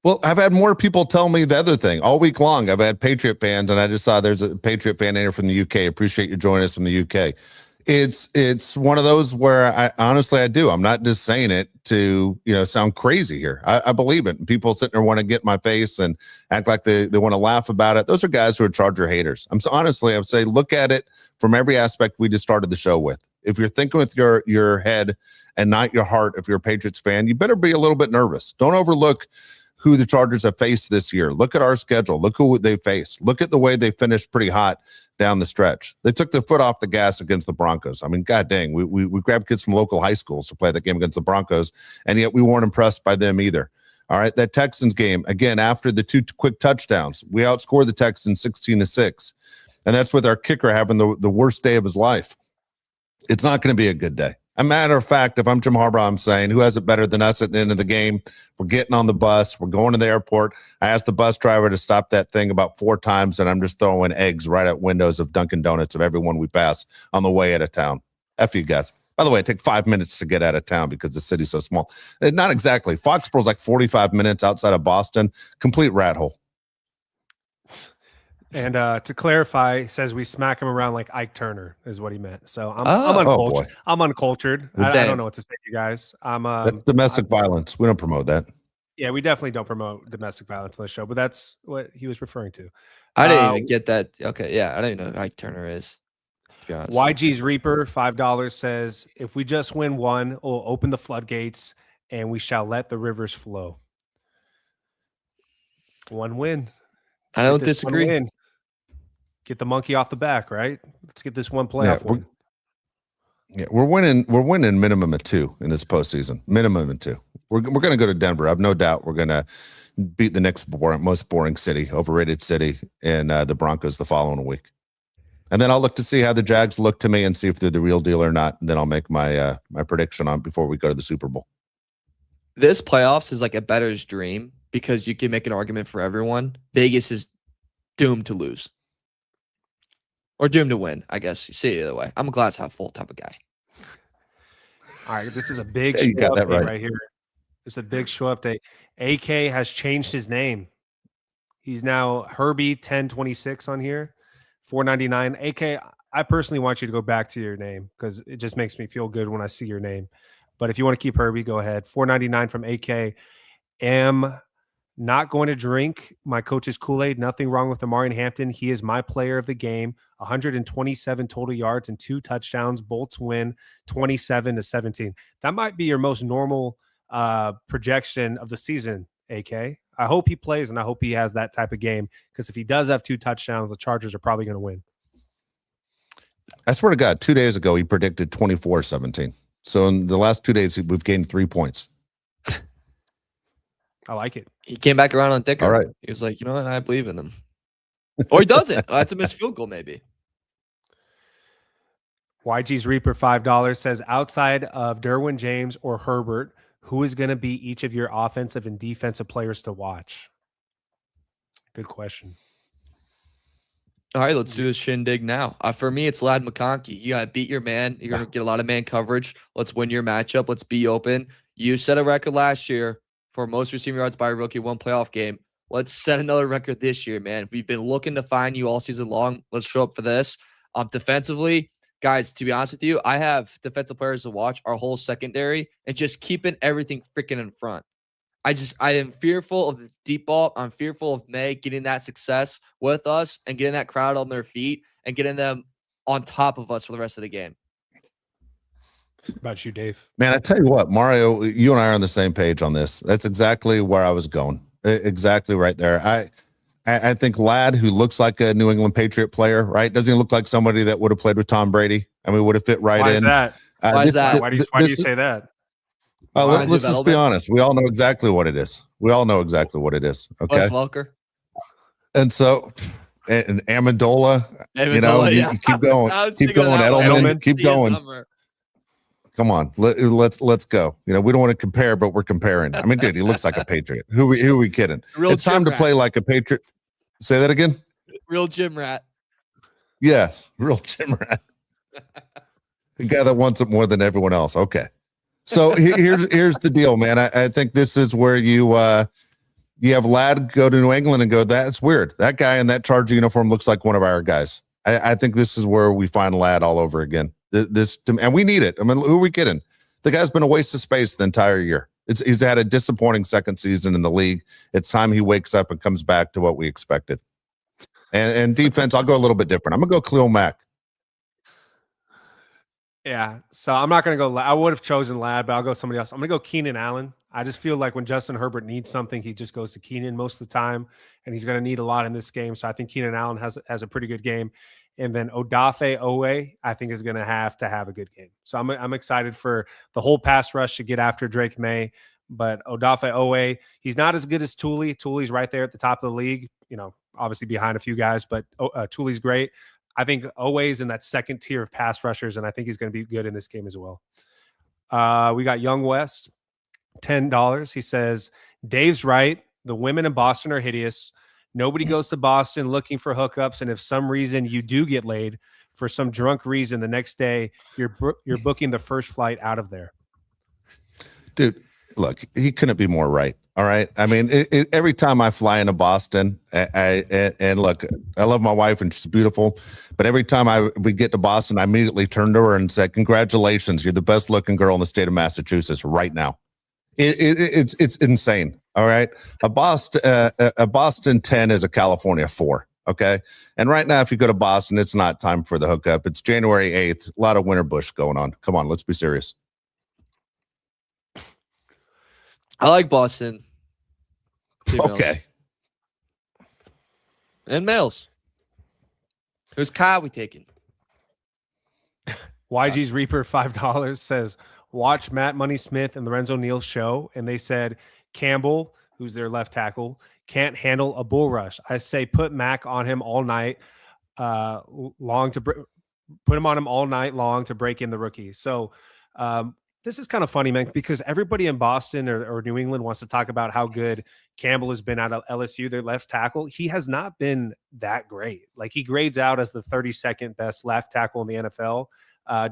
Well, I've had more people tell me the other thing all week long. I've had Patriot fans, and I just saw there's a Patriot fan in here from the UK. Appreciate you joining us from the UK. It's one of those where I honestly I do. I'm not just saying it to sound crazy here. I believe it. And people sitting there want to get in my face and act like they want to laugh about it. Those are guys who are Charger haters. Honestly, I would say look at it from every aspect we just started the show with. If you're thinking with your head and not your heart, if you're a Patriots fan, you better be a little bit nervous. Don't overlook who the Chargers have faced this year. Look at our schedule. Look who they face. Look at the way they finished pretty hot down the stretch. They took their foot off the gas against the Broncos. I mean, god dang, we grabbed kids from local high schools to play that game against the Broncos, and yet we weren't impressed by them either. All right, that Texans game, again, after the 2 quick touchdowns, we outscored the Texans 16-6, and that's with our kicker having the worst day of his life. It's not going to be a good day. A matter of fact, if I'm Jim Harbaugh, I'm saying, who has it better than us at the end of the game? We're getting on the bus. We're going to the airport. I asked the bus driver to stop that thing about 4 times, and I'm just throwing eggs right at windows of Dunkin' Donuts of everyone we pass on the way out of town. F you guys. By the way, it takes 5 minutes to get out of town because the city's so small. Not exactly. Foxborough's like 45 minutes outside of Boston. Complete rat hole. And to clarify, he says we smack him around like Ike Turner is what he meant. So I'm uncultured. I'm uncultured. I don't know what to say to you guys. That's domestic violence. We don't promote that. Yeah, we definitely don't promote domestic violence on the show, but that's what he was referring to. I didn't even get that. Okay, yeah, I don't even know who Ike Turner is. To be honest. YG's Reaper, $5 says, if we just win one, we'll open the floodgates and we shall let the rivers flow. One win. I don't disagree. Get the monkey off the back, right? Let's get this one playoff win. Yeah, we're winning minimum of 2 in this postseason. Minimum of 2. We're going to go to Denver. I have no doubt we're going to beat the next most boring city, overrated city, and the Broncos the following week. And then I'll look to see how the Jags look to me and see if they're the real deal or not. And then I'll make my my prediction on before we go to the Super Bowl. This playoffs is like a bettor's dream because you can make an argument for everyone. Vegas is doomed to lose. Or doomed to win, I guess. You see it either way. I'm a glass half full type of guy. All right, this is a big you got that right here. It's a big show update. AK has changed his name. He's now Herbie 1026 on here. $4.99. AK, I personally want you to go back to your name because it just makes me feel good when I see your name. But if you want to keep Herbie, go ahead. $4.99 from AK. Am not going to drink my coach's Kool-Aid. Nothing wrong with Amari Hampton. He is my player of the game. 127 total yards and 2 touchdowns. Bolts win 27-17. That might be your most normal projection of the season, AK. I hope he plays and I hope he has that type of game because if he does have 2 touchdowns, the Chargers are probably going to win. I swear to God, 2 days ago, he predicted 24-17. So in the last 2 days, we've gained 3 points. I like it. He came back around on Dicker. All right. He was like, you know what? I believe in them. Or he doesn't. That's a missed field goal, maybe. YG's Reaper, $5 says, outside of Derwin James or Herbert, who is going to be each of your offensive and defensive players to watch? Good question. All right, let's do this shindig now. For me, it's Ladd McConkey. You got to beat your man. You're going to get a lot of man coverage. Let's win your matchup. Let's be open. You set a record last year for most receiving yards by a rookie, 1 playoff game. Let's set another record this year, man. We've been looking to find you all season long. Let's show up for this. Defensively, guys, to be honest with you, I have defensive players to watch our whole secondary and just keeping everything freaking in front. I am fearful of the deep ball. I'm fearful of May getting that success with us and getting that crowd on their feet and getting them on top of us for the rest of the game. What about you, Dave? Man, I tell you what, Mario, you and I are on the same page on this. That's exactly where I was going. Exactly right there. I think Ladd, who looks like a New England Patriot player, right? Doesn't he look like somebody that would have played with Tom Brady? I mean, would have fit right in. Why is that? Why is that? Why do you say that? Let's just be honest. We all know exactly what it is. Okay. Wes Welker. And so, and Amendola, you know, yeah. you keep going, Edelman, keep going. Come on, let's go. You know, we don't want to compare, but we're comparing. I mean, dude, he looks like a Patriot. Who are we kidding? It's time to play like a Patriot. Say that again. Real gym rat. Yes, real gym rat. The guy that wants it more than everyone else. Okay. So here's the deal, man. I think this is where you have Ladd go to New England and go, that's weird. That guy in that Charger uniform looks like one of our guys. I think this is where we find Ladd all over again. And we need it. I mean, who are we kidding? The guy's been a waste of space the entire year. He's had a disappointing second season in the league. It's time he wakes up and comes back to what we expected. And defense, I'll go a little bit different. I'm gonna go Khalil Mack. Yeah, so I'm not going to go. I would have chosen Ladd, but I'll go somebody else. I'm going to go Keenan Allen. I just feel like when Justin Herbert needs something, he just goes to Keenan most of the time, and he's going to need a lot in this game. So I think Keenan Allen has a pretty good game. And then Odafe Owe, I think, is going to have a good game. So I'm excited for the whole pass rush to get after Drake May. But Odafe Owe, he's not as good as Thule. Thule's right there at the top of the league, you know, obviously behind a few guys, but Thule's great. I think Owe's in that second tier of pass rushers, and I think he's going to be good in this game as well. We got Young West, $10. He says, Dave's right. The women in Boston are hideous. Nobody goes to Boston looking for hookups, and if some reason you do get laid, for some drunk reason, the next day you're booking the first flight out of there. Dude, look, he couldn't be more right. All right. I mean, every time I fly into Boston, and look, I love my wife and she's beautiful, but every time we get to Boston, I immediately turn to her and say, "Congratulations, you're the best looking girl in the state of Massachusetts right now." It's insane. All right, a Boston 10 is a California 4. Okay, and right now, if you go to Boston, it's not time for the hookup. It's January 8th. A lot of winter bush going on. Come on, let's be serious. I like Boston. Females. Okay. And males. Who's Kyle we taking? YG's Reaper, $5, says, watch Matt Money Smith and Lorenzo Neal show, and they said Campbell, who's their left tackle, can't handle a bull rush. I say put Mac on him all night long to put him on him all night long to break in the rookie. So this is kind of funny, man, because everybody in Boston or New England wants to talk about how good Campbell has been out of LSU, their left tackle. He has not been that great. Like, he grades out as the 32nd best left tackle in the NFL.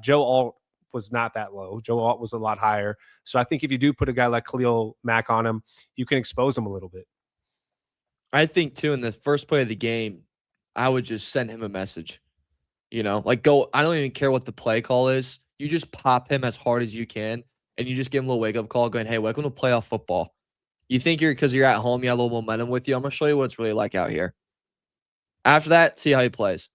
Joe Alt was not that low. Joe Alt was a lot higher. So I think if you do put a guy like Khalil Mack on him, you can expose him a little bit. I think, too, in the first play of the game, I would just send him a message. You know, like, go, I don't even care what the play call is. You just pop him as hard as you can, and you just give him a little wake-up call going, hey, welcome to playoff football. You think because you're at home, you have a little momentum with you. I'm going to show you what it's really like out here. After that, see how he plays.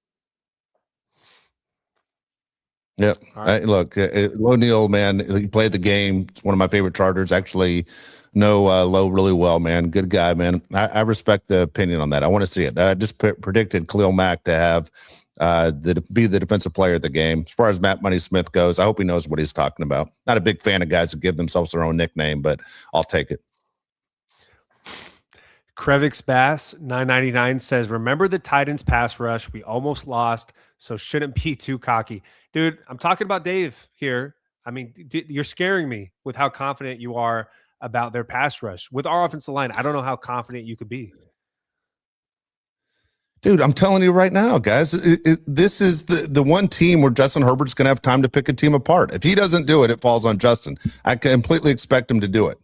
Yep. Right. Look, O'Neal, man, he played the game. It's one of my favorite Chargers. Actually, know Lowe really well, man. Good guy, man. I respect the opinion on that. I want to see it. I just predicted Khalil Mack to have be the defensive player of the game. As far as Matt Money Smith goes, I hope he knows what he's talking about. Not a big fan of guys that give themselves their own nickname, but I'll take it. Krevix Bass, $9.99 says, remember the Titans pass rush? We almost lost, so shouldn't be too cocky. Dude, I'm talking about Dave here. I mean, you're scaring me with how confident you are about their pass rush. With our offensive line, I don't know how confident you could be. Dude, I'm telling you right now, guys, this is the one team where Justin Herbert's going to have time to pick a team apart. If he doesn't do it, it falls on Justin. I completely expect him to do it.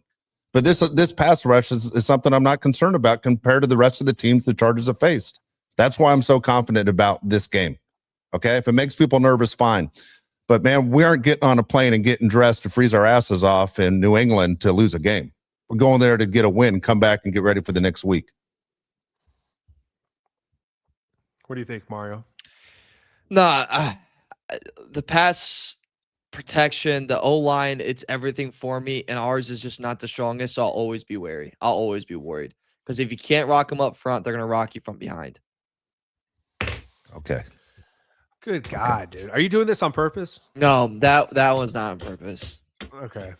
But this pass rush is something I'm not concerned about compared to the rest of the teams the Chargers have faced. That's why I'm so confident about this game. Okay, if it makes people nervous, fine. But man, we aren't getting on a plane and getting dressed to freeze our asses off in New England to lose a game. We're going there to get a win, come back and get ready for the next week. What do you think, Mario? Nah, the pass protection, the O-line, it's everything for me, and ours is just not the strongest, so I'll always be wary. I'll always be worried. Because if you can't rock them up front, they're going to rock you from behind. Okay. Good God, dude. Are you doing this on purpose? No, that one's not on purpose. Okay.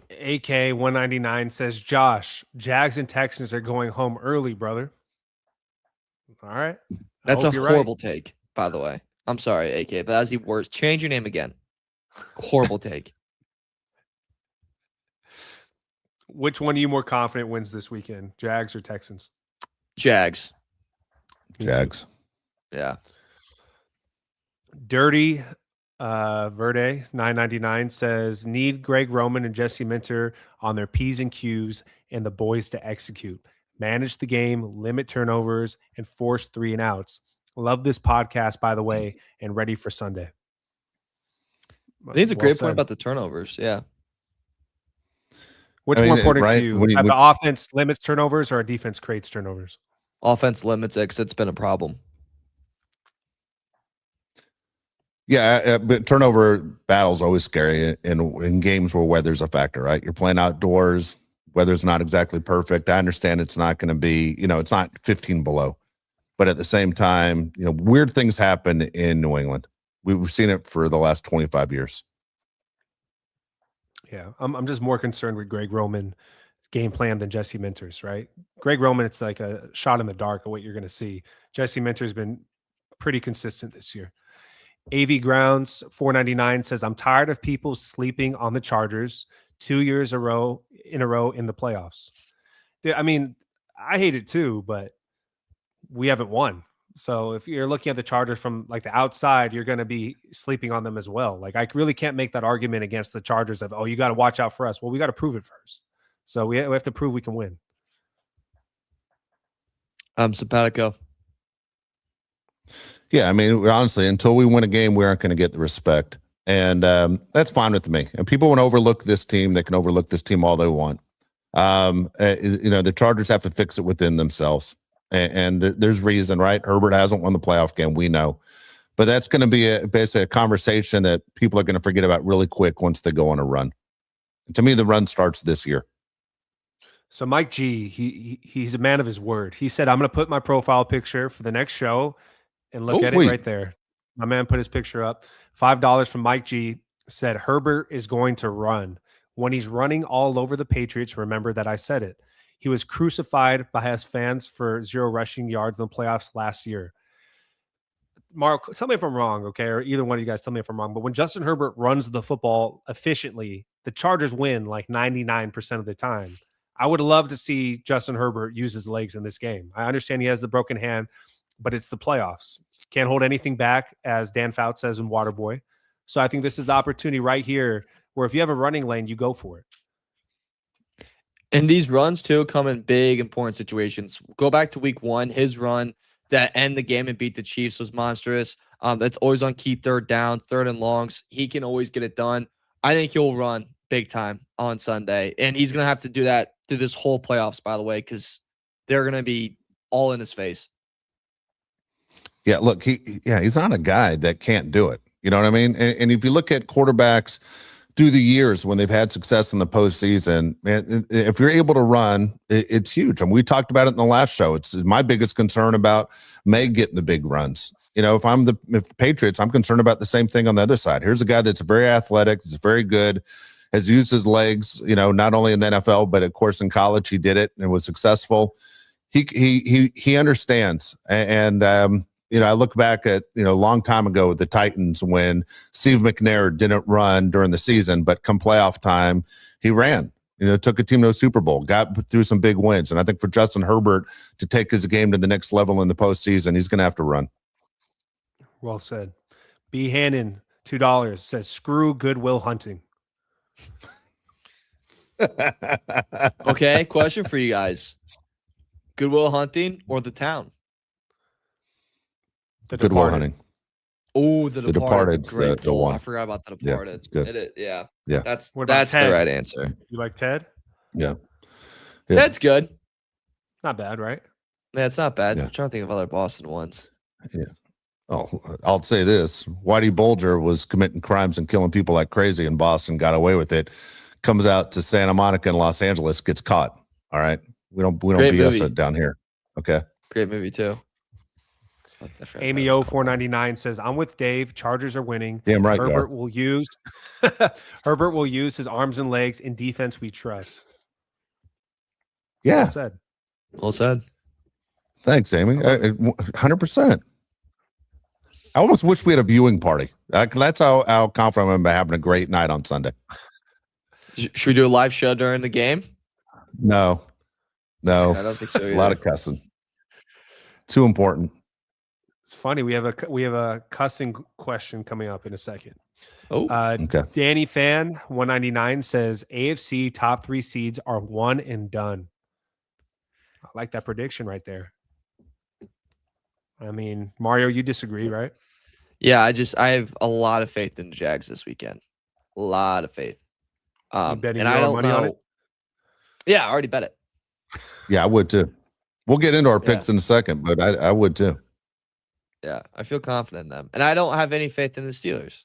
AK 199 says, Josh, Jags and Texans are going home early, brother. All right. That's a horrible take, by the way. I'm sorry, AK, but that's the worst. Change your name again. Horrible take. Which one are you more confident wins this weekend, Jags or Texans? Jags. Jags. Yeah. Dirty Verde 999 says, need Greg Roman and Jesse Minter on their P's and Q's and the boys to execute. Manage the game, limit turnovers, and force 3 and outs. Love this podcast, by the way, and ready for Sunday. I think it's a great point about the turnovers. Yeah. What's more important to you? Have the offense limits turnovers or a defense creates turnovers? Offense limits it because it's been a problem. Yeah, but turnover battles always scary in games where weather's a factor, right? You're playing outdoors, weather's not exactly perfect. I understand it's not going to be, it's not 15 below, but at the same time, weird things happen in New England. We've seen it for the last 25 years. Yeah, I'm just more concerned with Greg Roman's game plan than Jesse Minter's, right? Greg Roman, it's like a shot in the dark of what you're going to see. Jesse Minter's been pretty consistent this year. AV Grounds 499 says, I'm tired of people sleeping on the Chargers 2 years in a row in the playoffs. I mean, I hate it too, but we haven't won. So if you're looking at the Chargers from like the outside, you're going to be sleeping on them as well. Like I really can't make that argument against the Chargers of, oh, you got to watch out for us. Well, we got to prove it first. So we have to prove we can win. Simpatico. Yeah, I mean, honestly, until we win a game, we aren't going to get the respect. And that's fine with me. And people want to overlook this team. They can overlook this team all they want. The Chargers have to fix it within themselves. And there's reason, right? Herbert hasn't won the playoff game. We know. But that's going to be basically a conversation that people are going to forget about really quick once they go on a run. And to me, the run starts this year. So Mike G, he's a man of his word. He said, I'm going to put my profile picture for the next show and look at it right there. My man put his picture up. $5 from Mike G said, Herbert is going to run. When he's running all over the Patriots, remember that I said it. He was crucified by his fans for 0 rushing yards in the playoffs last year. Mark, tell me if I'm wrong, okay? Or either one of you guys tell me if I'm wrong. But when Justin Herbert runs the football efficiently, the Chargers win like 99% of the time. I would love to see Justin Herbert use his legs in this game. I understand he has the broken hand, but it's the playoffs. Can't hold anything back, as Dan Fouts says in Waterboy. So I think this is the opportunity right here where if you have a running lane, you go for it. And these runs, too, come in big, important situations. Go back to week 1. His run that end the game and beat the Chiefs was monstrous. That's always on key third down, third and longs. He can always get it done. I think he'll run big time on Sunday. And he's going to have to do that through this whole playoffs, by the way, because they're going to be all in his face. Yeah, look, he's not a guy that can't do it. You know what I mean? And if you look at quarterbacks through the years when they've had success in the postseason, man, if you're able to run, it's huge. And we talked about it in the last show. It's my biggest concern about May getting the big runs. If the Patriots, I'm concerned about the same thing on the other side. Here's a guy that's very athletic, is very good, has used his legs, not only in the NFL, but of course in college he did it and was successful. He understands. And I look back at, a long time ago with the Titans when Steve McNair didn't run during the season, but come playoff time, he ran. Took a team to a Super Bowl, got through some big wins. And I think for Justin Herbert to take his game to the next level in the postseason, he's going to have to run. Well said. B. Hannon, $2, says, screw Goodwill Hunting. Okay, question for you guys. Goodwill Hunting or The Town? The Good Will Departed. Hunting. Oh, The The Departed's a Departed's great the poll. I one. forgot about The Yeah, Departed. it's good. Yeah. Yeah. What about That's the Ted? right answer. You like Ted? Yeah. Yeah. Ted's good. Not bad, right? Yeah, it's not bad. Yeah. I'm trying to think of other Boston ones. Yeah. Oh, I'll say this. Whitey Bulger was committing crimes and killing people like crazy in Boston, got away with it. Comes out to Santa Monica and Los Angeles, gets caught. All right. We don't Great BS movie. it down here. Okay. Great movie too. Amy O 499 says, "I'm with Dave. Chargers are winning. Damn right. Herbert will use Herbert will use his arms and legs in defense we trust." Yeah. Well said. Well said. Thanks, Amy. 100%. I almost wish we had a viewing party. That's how confident I'm having a great night on Sunday. Should we do a live show during the game? No. I don't think so either. A lot of cussing. Too important. It's funny. We have a cussing question coming up in a second. Oh, Okay. Danny Fan 199 says AFC top 3 seeds are one and done. I like that prediction right there. I mean, Mario, you disagree, right? yeah. I have a lot of faith in the Jags this weekend. A lot of faith. betting And your I own don't money know. on it? Yeah, I already bet it. Yeah, I would too. We'll get into our picks in a second, but I would too. Yeah, I feel confident in them, and I don't have any faith in the Steelers.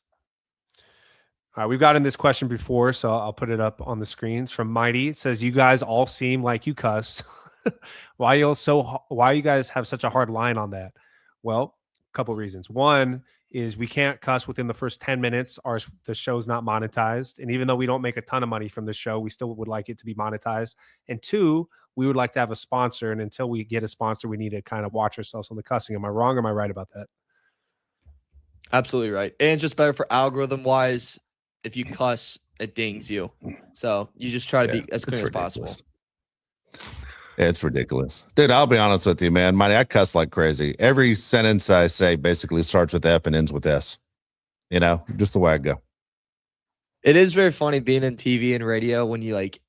All right, we've gotten this question before, so I'll put it up on the screens. From Mighty, it says, "You guys all seem like you cuss. Why you guys have such a hard line on that?" Well, a couple reasons. One is we can't cuss within the first 10 minutes. The show's not monetized, and even though we don't make a ton of money from the show, we still would like it to be monetized. And two, we would like to have a sponsor, and until we get a sponsor, we need to kind of watch ourselves on the cussing. Am I wrong or am I right about that? Absolutely right, and it's just better for algorithm wise. If you cuss, it dings you. So you just try to be as clear as possible. It's ridiculous. Dude, I'll be honest with you, man. I cuss like crazy. Every sentence I say basically starts with F and ends with S. You know, just the way I go. It is very funny being in TV and radio when you like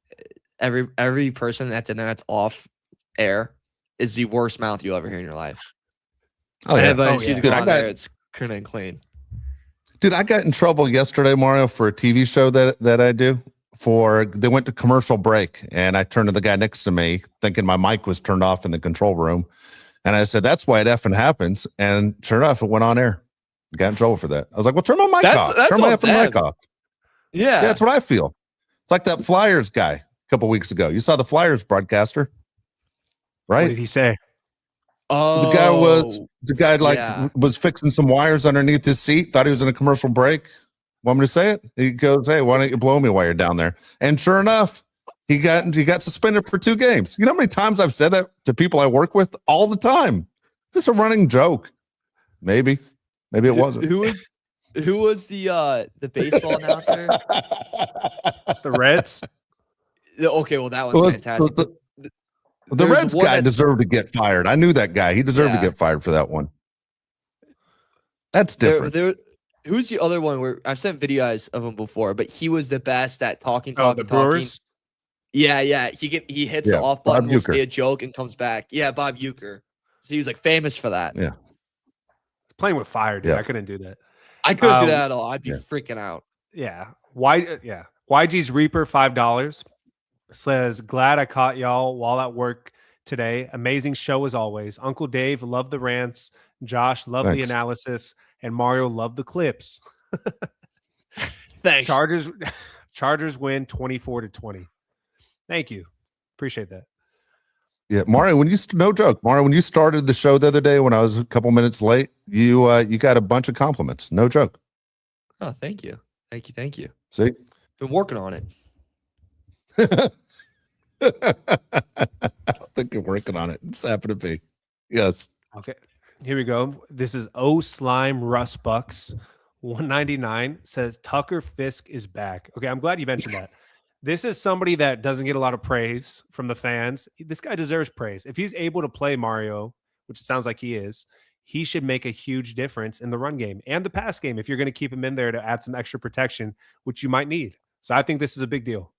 every person that's in there that's off air is the worst mouth you'll ever hear in your life. Oh, yeah. But you see the Dude, on air, it's clean and clean. Dude, I got in trouble yesterday, Mario, for a TV show that I do. They went to commercial break, and I turned to the guy next to me, thinking my mic was turned off in the control room, and I said, "That's why it effing happens." And sure enough, it went on air. Got in trouble for that. I was like, "Well, turn my mic off. Turn my effing mic off." Yeah, that's what I feel. It's like that Flyers guy a couple weeks ago. You saw the Flyers broadcaster, right? What did he say? Oh, the guy was fixing some wires underneath his seat. Thought he was in a commercial break. Want me to say it? He goes, "Hey, why don't you blow me while you're down there?" And sure enough, he got suspended for 2 games. You know how many times I've said that to people I work with all the time? This is a running joke. Maybe it wasn't. Who was the baseball announcer? The Reds? Okay, well that one's fantastic. The Reds guy deserved to get fired. I knew that guy. He deserved to get fired for that one. That's different. Who's the other one where I've sent videos of him before, but he was the best at talking. Brewers? Yeah. He hits the off button, will say a joke and comes back. Yeah, Bob Uecker. So he was like famous for that. Yeah. Playing with fire, dude. I couldn't do that. I couldn't do that at all. I'd be freaking out. Yeah. YG's Reaper $5 says, "Glad I caught y'all while at work today. Amazing show as always. Uncle Dave loved the rants. Josh loved the analysis, and Mario loved the clips." Thanks. Chargers win 24-20. Thank you. Appreciate that. Yeah, Mario, no joke, Mario, when you started the show the other day when I was a couple minutes late, you got a bunch of compliments. No joke. Oh, thank you. Thank you. See? Been working on it. I don't think you're working on it. Just happen to be. Yes. Okay. Here we go. This is O Slime Russ Bucks 199 says Tucker Fisk is back. Okay, I'm glad you mentioned that. This is somebody that doesn't get a lot of praise from the fans. This guy deserves praise. If he's able to play Mario, which it sounds like he is, he should make a huge difference in the run game and the pass game if you're going to keep him in there to add some extra protection, which you might need. So I think this is a big deal.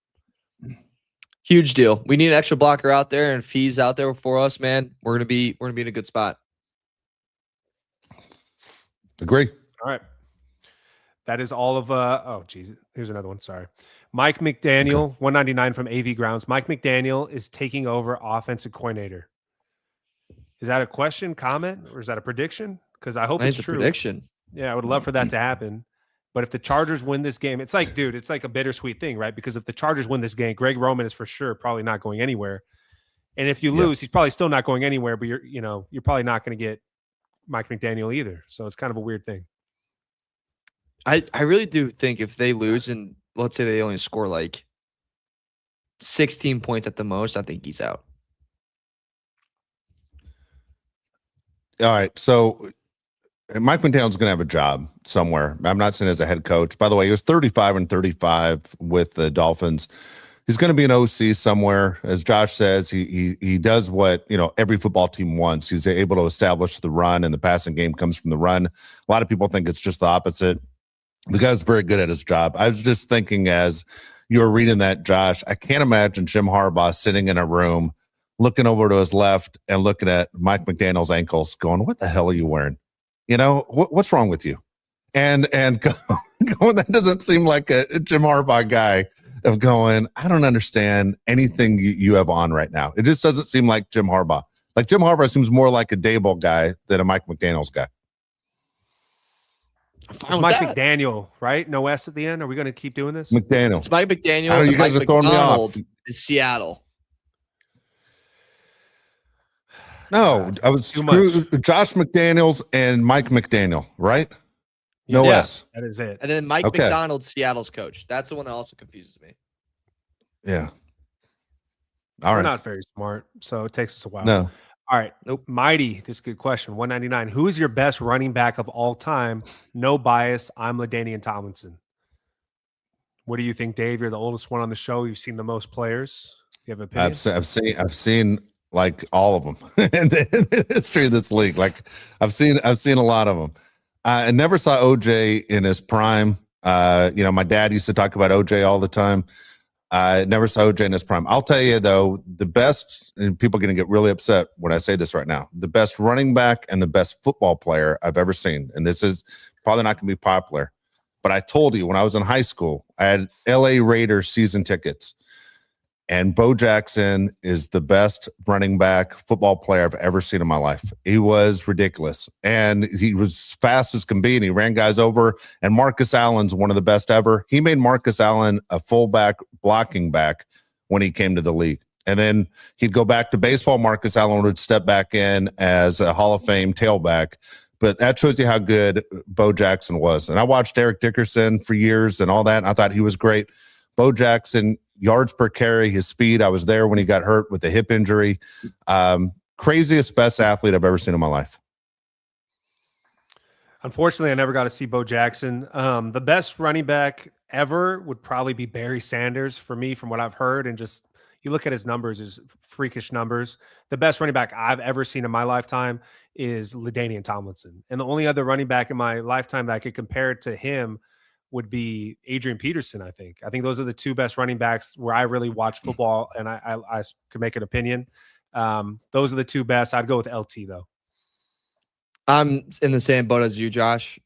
Huge deal. We need an extra blocker out there, and if he's out there for us, man, we're gonna be in a good spot. Agree. All right. That is all of oh geez, here's another one. Sorry. Mike McDaniel, 199 from AV Grounds. Mike McDaniel is taking over offensive coordinator. Is that a question, comment, or is that a prediction? Because I hope it's a true. prediction. Yeah, I would love for that to happen. But if the Chargers win this game, it's like, dude, it's like a bittersweet thing, right? Because if the Chargers win this game, Greg Roman is for sure probably not going anywhere. And if you lose, he's probably still not going anywhere, but you're probably not going to get Mike McDaniel either. So it's kind of a weird thing. I really do think if they lose and let's say they only score like 16 points at the most, I think he's out. All right. So Mike McDaniel's going to have a job somewhere. I'm not saying as a head coach. By the way, he was 35-35 with the Dolphins. He's going to be an OC somewhere. As Josh says, he does what, every football team wants. He's able to establish the run, and the passing game comes from the run. A lot of people think it's just the opposite. The guy's very good at his job. I was just thinking as you were reading that, Josh, I can't imagine Jim Harbaugh sitting in a room, looking over to his left and looking at Mike McDaniel's ankles going, what the hell are you wearing? What's wrong with you? And going, that doesn't seem like a Jim Harbaugh guy of going, I don't understand anything you have on right now. It just doesn't seem like Jim Harbaugh. Like Jim Harbaugh seems more like a Daboll guy than a Mike McDaniel's guy. It's Mike McDaniel, right? No S at the end. Are we going to keep doing this? McDaniel. It's Mike McDaniel. I know you guys are throwing me off. Is Seattle. No, I was Josh McDaniels and Mike McDaniel, right? No S. That is it. And then Mike McDonald, Seattle's coach. That's the one that also confuses me. Yeah. All right. We're not very smart, so it takes us a while. No. All right. Nope. Mighty, this is a good question. 199. Who is your best running back of all time? No bias. I'm LaDainian Tomlinson. What do you think, Dave? You're the oldest one on the show. You've seen the most players. Do you have an opinion? I've seen like all of them in the history of this league. Like I've seen a lot of them. I never saw OJ in his prime. My dad used to talk about OJ all the time. I never saw OJ in his prime. I'll tell you though, the best, and people are going to get really upset when I say this right now, the best running back and the best football player I've ever seen. And this is probably not going to be popular, but I told you when I was in high school, I had LA Raiders season tickets. And Bo Jackson is the best running back football player I've ever seen in my life. He was ridiculous. And he was fast as can be, and he ran guys over. And Marcus Allen's one of the best ever. He made Marcus Allen a fullback blocking back when he came to the league. And then he'd go back to baseball. Marcus Allen would step back in as a Hall of Fame tailback. But that shows you how good Bo Jackson was. And I watched Eric Dickerson for years and all that, and I thought he was great. Bo Jackson, yards per carry, his speed. I was there when he got hurt with a hip injury. Craziest, best athlete I've ever seen in my life. Unfortunately, I never got to see Bo Jackson. The best running back ever would probably be Barry Sanders for me, from what I've heard. And just you look at his numbers, his freakish numbers. The best running back I've ever seen in my lifetime is LaDainian Tomlinson. And the only other running back in my lifetime that I could compare to him would be Adrian Peterson. I think those are the two best running backs where I really watch football and I could make an opinion. Those are the two best. I'd go with LT though. I'm in the same boat as you, Josh.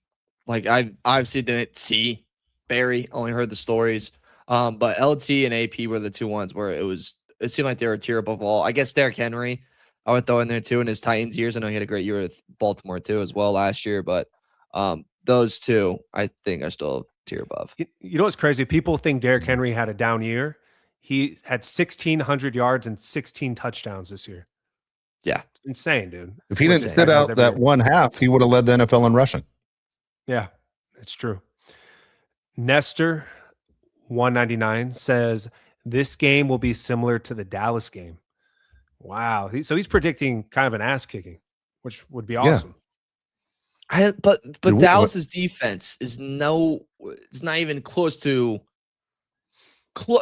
Like I obviously didn't see Barry, only heard the stories. But LT and AP were the two ones where it seemed like they were a tier above all. I guess Derrick Henry, I would throw in there too in his Titans years. I know he had a great year with Baltimore too as well last year, but those two I think are still tier above. You know what's crazy? People think Derrick Henry had a down year. He had 1,600 yards and 16 touchdowns this year. Yeah. It's insane, dude. If he didn't sit out that one half, he would have led the NFL in rushing. Yeah, it's true. Nestor 199 says this game will be similar to the Dallas game. Wow. So he's predicting kind of an ass kicking, which would be awesome. But Dallas's defense is not even close to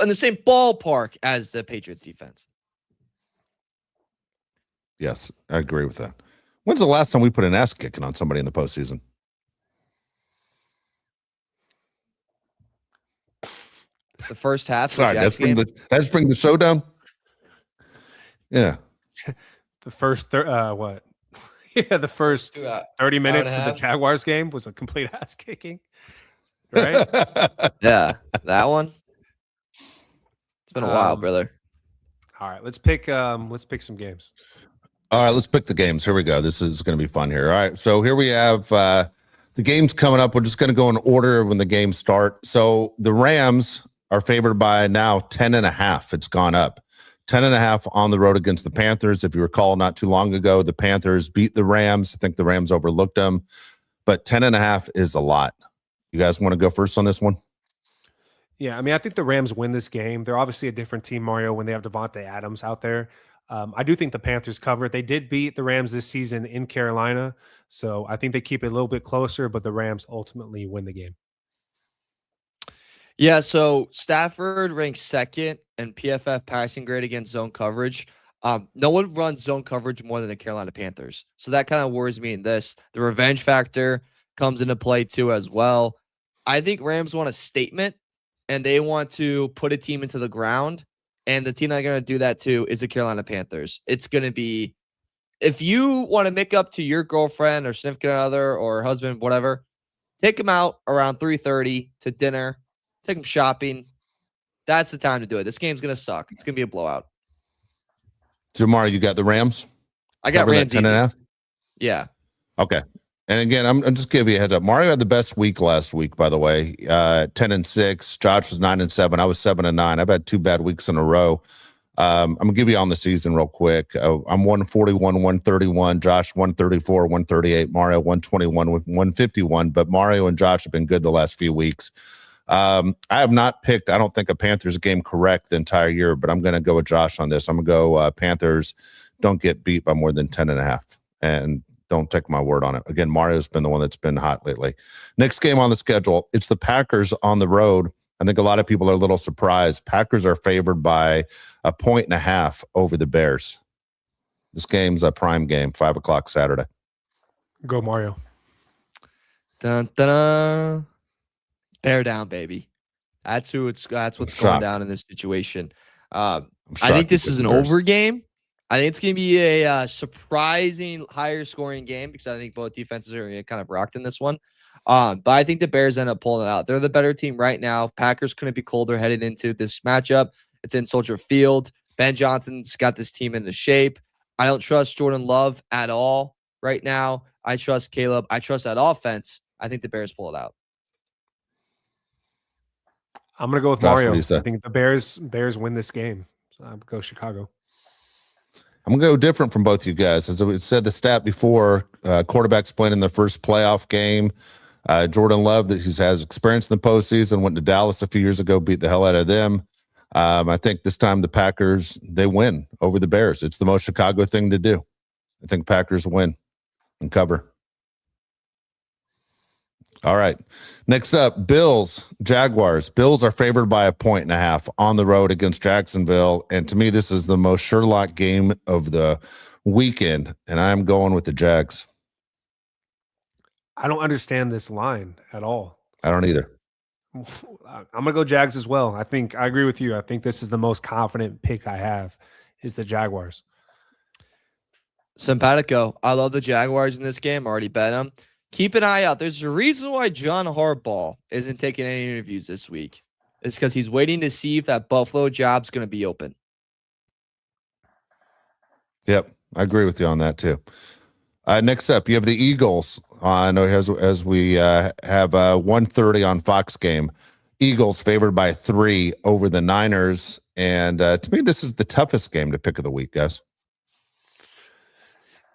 in the same ballpark as the Patriots defense. Yes, I agree with that. When's the last time we put an ass kicking on somebody in the postseason? The first half. Sorry, of let's the Jags game. let's bring the show down. Yeah. The first what? Yeah, the first 30 minutes of the Jaguars game was a complete ass kicking. Right? Yeah, that one. It's been a while, brother. All right, let's pick some games. All right, let's pick the games. Here we go. This is going to be fun here. All right, so here we have the games coming up. We're just going to go in order when the games start. So the Rams are favored by now 10.5. It's gone up. 10.5 on the road against the Panthers. If you recall, not too long ago, the Panthers beat the Rams. I think the Rams overlooked them, but 10.5 is a lot. You guys want to go first on this one? Yeah, I mean, I think the Rams win this game. They're obviously a different team, Mario, when they have Devontae Adams out there. I do think the Panthers cover. They did beat the Rams this season in Carolina, so I think they keep it a little bit closer, but the Rams ultimately win the game. Yeah, so Stafford ranks second in PFF passing grade against zone coverage. No one runs zone coverage more than the Carolina Panthers. So that kind of worries me in this. The revenge factor comes into play too as well. I think Rams want a statement, and they want to put a team into the ground. And the team that's going to do that too is the Carolina Panthers. It's going to be, if you want to make up to your girlfriend or significant other or husband, whatever, take them out around 3:30 to dinner. Take them shopping. That's the time to do it. This game's going to suck. It's going to be a blowout. Jamar, you got the Rams? I got Rams 10.5? Yeah. Okay. And again, I'm just giving you a heads up. Mario had the best week last week, by the way. 10-6. Josh was 9-7. I was 7-9. I've had 2 bad weeks in a row. I'm gonna give you on the season real quick. I'm 141, 131. Josh 134, 138. Mario 121 with 151. But Mario and Josh have been good the last few weeks. I have not picked, I don't think, a Panthers game correct the entire year, but I'm going to go with Josh on this. I'm going to go Panthers don't get beat by more than 10.5, and don't take my word on it. Again, Mario's been the one that's been hot lately. Next game on the schedule, it's the Packers on the road. I think a lot of people are a little surprised. Packers are favored by 1.5 over the Bears. This game's a prime game, 5 o'clock Saturday. Go Mario. Dun, dun, dun. Bear down, baby. That's what's going down in this situation. I think this is an over game. I think it's going to be a surprising higher scoring game because I think both defenses are kind of rocked in this one. But I think the Bears end up pulling it out. They're the better team right now. Packers couldn't be colder headed into this matchup. It's in Soldier Field. Ben Johnson's got this team into shape. I don't trust Jordan Love at all right now. I trust Caleb. I trust that offense. I think the Bears pull it out. I'm going to go with Josh, Mario. I think the Bears win this game. So I'll go Chicago. I'm going to go different from both you guys. As we said the stat before, quarterbacks playing in their first playoff game. Jordan Love, that he has experience in the postseason, went to Dallas a few years ago, beat the hell out of them. I think this time the Packers, they win over the Bears. It's the most Chicago thing to do. I think Packers win and cover. All right. Next up, Bills, Jaguars. Bills are favored by 1.5 on the road against Jacksonville. And to me, this is the most Sherlock game of the weekend. And I'm going with the Jags. I don't understand this line at all. I don't either. I'm going to go Jags as well. I agree with you. I think this is the most confident pick I have is the Jaguars. Simpatico. I love the Jaguars in this game. I already bet them. Keep an eye out. There's a reason why John Harbaugh isn't taking any interviews this week. It's because he's waiting to see if that Buffalo job's going to be open. Yep, I agree with you on that too. Next up, you have the Eagles. I know as we have 1:30 on Fox game. Eagles favored by 3 over the Niners. And to me, this is the toughest game to pick of the week, guys.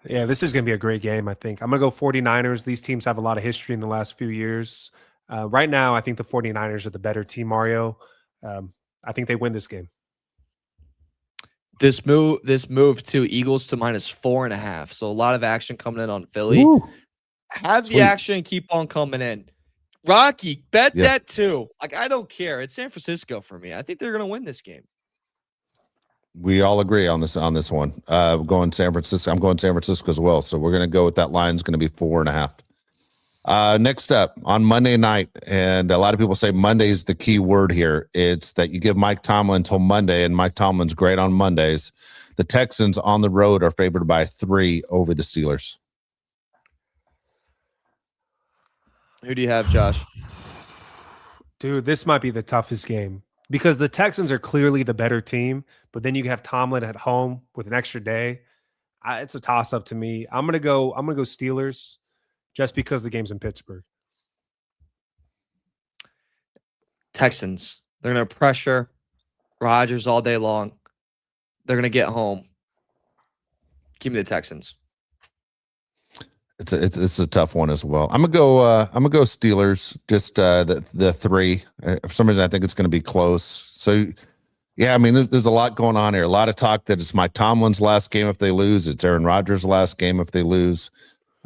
Yeah, this is going to be a great game, I think. I'm going to go 49ers. These teams have a lot of history in the last few years. Right now, I think the 49ers are the better team, Mario. I think they win this game. This move to Eagles to -4.5. So a lot of action coming in on Philly. Woo. Have the action keep on coming in. Rocky, bet that too. Like, I don't care. It's San Francisco for me. I think they're going to win this game. We all agree on this one. Going San Francisco. I'm going San Francisco as well. So we're going to go with that line is going to be 4.5. Next up on Monday night, and a lot of people say Monday is the key word here. It's that you give Mike Tomlin until Monday, and Mike Tomlin's great on Mondays. The Texans on the road are favored by 3 over the Steelers. Who do you have, Josh? Dude, this might be the toughest game because the Texans are clearly the better team, but then you have Tomlin at home with an extra day. It's a toss up to me. I'm gonna go Steelers, just because the game's in Pittsburgh. Texans. They're gonna pressure Rodgers all day long. They're gonna get home. Give me the Texans. It's a tough one as well. I'm gonna go Steelers. Just the 3. For some reason, I think it's gonna be close. So yeah, I mean, there's a lot going on here. A lot of talk that it's Mike Tomlin's last game if they lose. It's Aaron Rodgers' last game if they lose.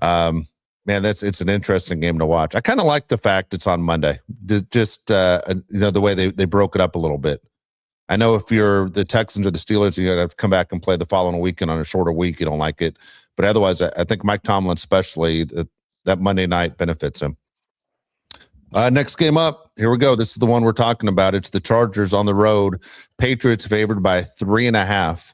Man, it's an interesting game to watch. I kind of like the fact it's on Monday. Just the way they broke it up a little bit. I know if you're the Texans or the Steelers, you have to come back and play the following weekend on a shorter week. You don't like it, but otherwise, I think Mike Tomlin, especially that Monday night, benefits him. Next game up, here we go. This is the one we're talking about. It's the Chargers on the road. Patriots favored by 3.5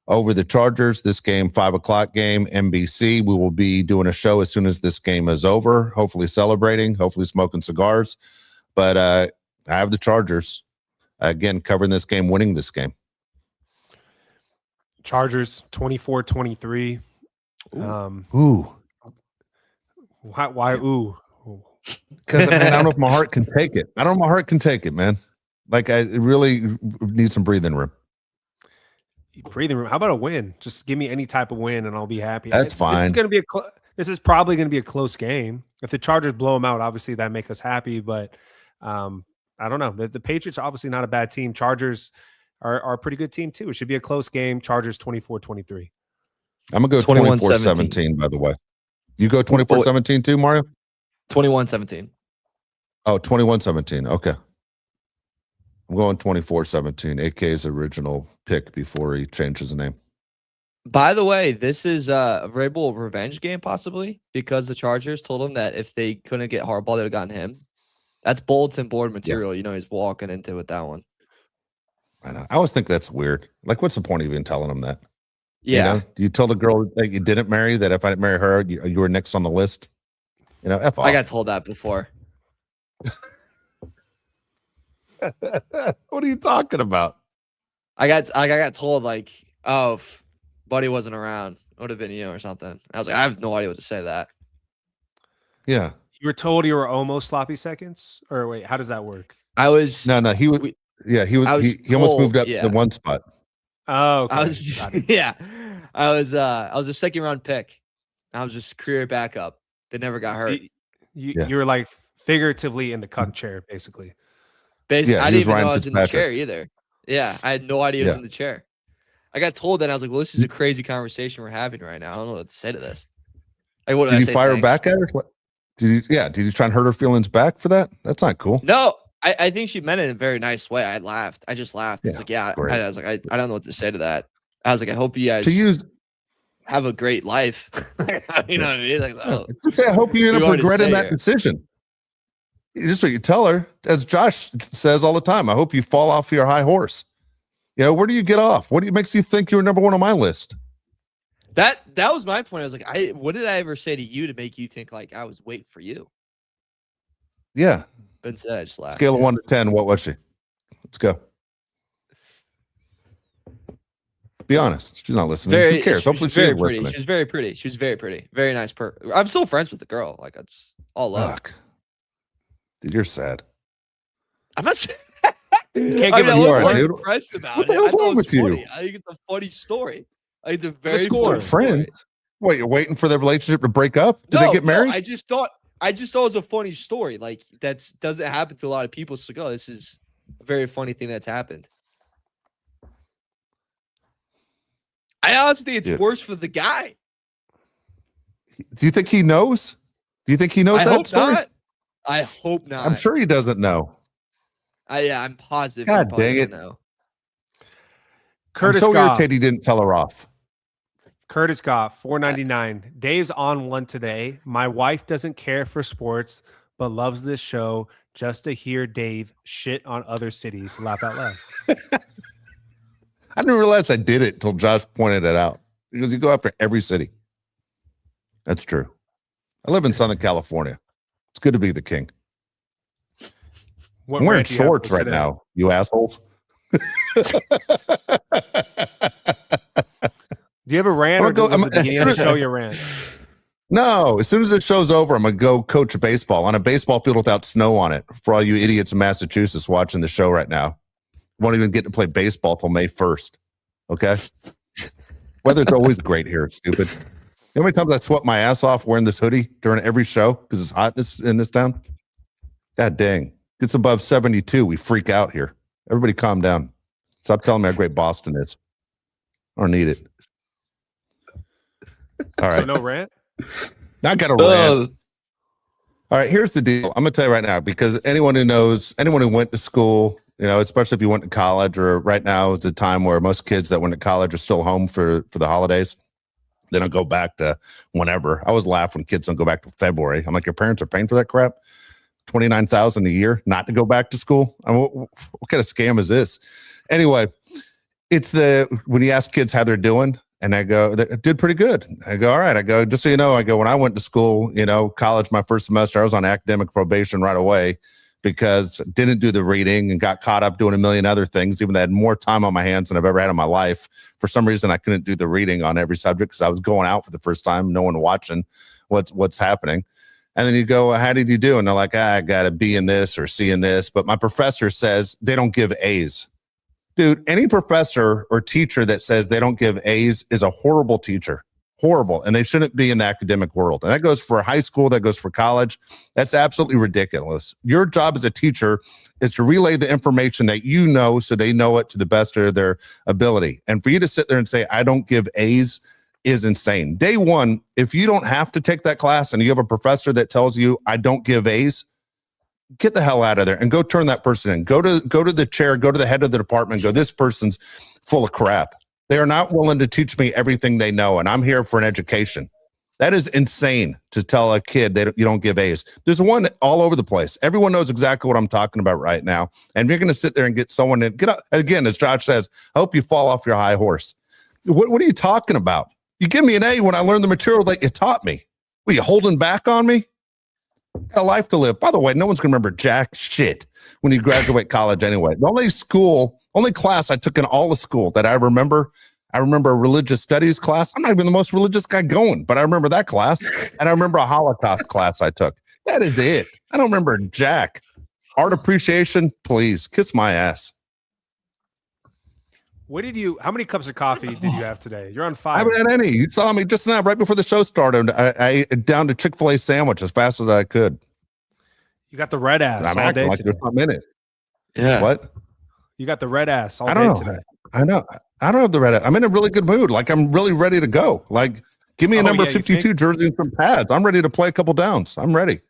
over the Chargers. This game, 5:00 game, NBC. We will be doing a show as soon as this game is over. Hopefully celebrating, hopefully smoking cigars. But I have the Chargers again covering this game, winning this game. Chargers 24-23. Ooh. Why ooh? Because I don't know if my heart can take it. I don't know if my heart can take it, man. Like I really need some breathing room. Breathing room. How about a win? Just give me any type of win, and I'll be happy. That's fine. This is probably going to be a close game. If the Chargers blow them out, obviously that make us happy. But I don't know. The Patriots are obviously not a bad team. Chargers are a pretty good team too. It should be a close game. Chargers 24-23. I'm gonna go 24-17. By the way, you go 24-17 too, Mario. 21-17. Oh, 21-17. Okay. I'm going 24-17. AK's original pick before he changed his name. By the way, this is a Vrabel revenge game, possibly, because the Chargers told him that if they couldn't get Harbaugh, they'd have gotten him. That's bulletin board material. Yeah. He's walking into with that one. I know. I always think that's weird. Like, what's the point of even telling him that? Yeah. Do you tell the girl that you didn't marry that if I didn't marry her, you were next on the list? F off. I got told that before. What are you talking about? I got told like, oh, if Buddy wasn't around, it would have been you or something. I was like, I have no idea what to say to that. Yeah. You were told you were almost sloppy seconds? Or wait, how does that work? I was No, he was he almost moved up to one spot. Oh, okay. I was a second round pick. I was just career backup. They never got hurt. You were like figuratively in the cuck chair, basically. Basically, I didn't even know I was in the chair either. Yeah, I had no idea I was in the chair. I got told that, and I was like, well, this is a crazy conversation we're having right now. I don't know what to say to this. Like, what did you fire back at her? Did you try and hurt her feelings back for that? That's not cool. No, I think she meant it in a very nice way. I laughed. I just laughed. Yeah, I was like, great. I was like, I don't know what to say to that. I was like, I hope you guys have a great life. You know what I mean? Like, I hope you end up regretting that decision. Just what you tell her, as Josh says all the time, I hope you fall off your high horse. Where do you get off? What makes you think you were number one on my list? That was my point. I was like, what did I ever say to you to make you think like I was waiting for you? Yeah. But instead, I just laughed. Scale of 1 to 10, what was she? Let's go. Be honest. She's not listening. Who cares? Hopefully she's very pretty. listening. She's very pretty. She's very pretty. Very nice I'm still friends with the girl. Like, that's all love. Fuck. Dude, you're sad. I'm not sad. You can't give us impressed about what the hell's wrong with funny. you? I think it's a funny story. I think it's a very funny friends. Wait, you're waiting for their relationship to break up? Did they get married? I just thought it was a funny story. Like, that doesn't happen to a lot of people. So, this is a very funny thing that's happened. I honestly think it's worse for the guy. Do you think he knows? Do you think he knows that story? Not. I hope not. I'm sure he doesn't know. I'm positive. God dang it! Curtis I'm so Goff. irritated he didn't tell her off. Curtis got $4.99. Dave's on one today. My wife doesn't care for sports, but loves this show just to hear Dave shit on other cities. Laugh out loud. I didn't realize I did it until Josh pointed it out because you go after every city. That's true. I live in Southern California. It's good to be the king. What I'm wearing rant do you have shorts for right today? now, you assholes. Do you have a rant, I'm or gonna go- was I'm- the beginning of the show your rant? No, as soon as the show's over, I'm going to go coach baseball on a baseball field without snow on it. For all you idiots in Massachusetts watching the show right now, won't even get to play baseball till May 1st. Okay? Weather's always great here. It's stupid. You know how many times I sweat my ass off wearing this hoodie during every show because it's hot in this town? God dang. Gets above 72. We freak out here. Everybody calm down. Stop telling me how great Boston is. I don't need it. All right. So no rant? I got a rant. All right, here's the deal. I'm gonna tell you right now, because anyone who went to school, especially if you went to college, or right now is a time where most kids that went to college are still home for the holidays. They don't go back to whenever. I always laugh when kids don't go back to February. I'm like, your parents are paying for that crap? $29,000 a year not to go back to school? I mean, what kind of scam is this? Anyway, it's when you ask kids how they're doing, and I go, they did pretty good. I go, all right. I go, just so you know, when I went to school, college, my first semester, I was on academic probation right away because didn't do the reading and got caught up doing a million other things, even though I had more time on my hands than I've ever had in my life. For some reason, I couldn't do the reading on every subject because I was going out for the first time, no one watching what's happening. And then you go, how did you do? And they're like, I got a B in this or C in this. But my professor says they don't give A's. Dude, any professor or teacher that says they don't give A's is a horrible teacher. Horrible. And they shouldn't be in the academic world. And that goes for high school. That goes for college. That's absolutely ridiculous. Your job as a teacher is to relay the information that you know so they know it to the best of their ability. And for you to sit there and say, I don't give A's is insane. Day one, if you don't have to take that class and you have a professor that tells you, I don't give A's, get the hell out of there and go turn that person in. Go to the chair, go to the head of the department, go, this person's full of crap. They are not willing to teach me everything they know, and I'm here for an education. That is insane to tell a kid that you don't give A's. There's one all over the place. Everyone knows exactly what I'm talking about right now. And you're going to sit there and get someone to get up. Again, as Josh says, I hope you fall off your high horse. What are you talking about? You give me an A when I learned the material that you taught me. Were you holding back on me? Got a life to live. By the way, no one's going to remember jack shit when you graduate college anyway. The only class I took in all of school that I remember a religious studies class. I'm not even the most religious guy going, but I remember that class. And I remember a Holocaust class I took. That is it. I don't remember jack. Art appreciation, please. Kiss my ass. How many cups of coffee did you have today? You're on I fire. haven't had any. You saw me just now, right before the show started. I downed a Chick-fil-A sandwich as fast as I could. You got the red ass I'm all acting day like today. there's something in it. Yeah. What? You got the red ass all I day don't know. today. I know. I don't have the red. I'm in a really good mood. Like, I'm really ready to go. Like, give me a number yeah, you 52 think? jersey and some pads. I'm ready to play a couple downs. I'm ready.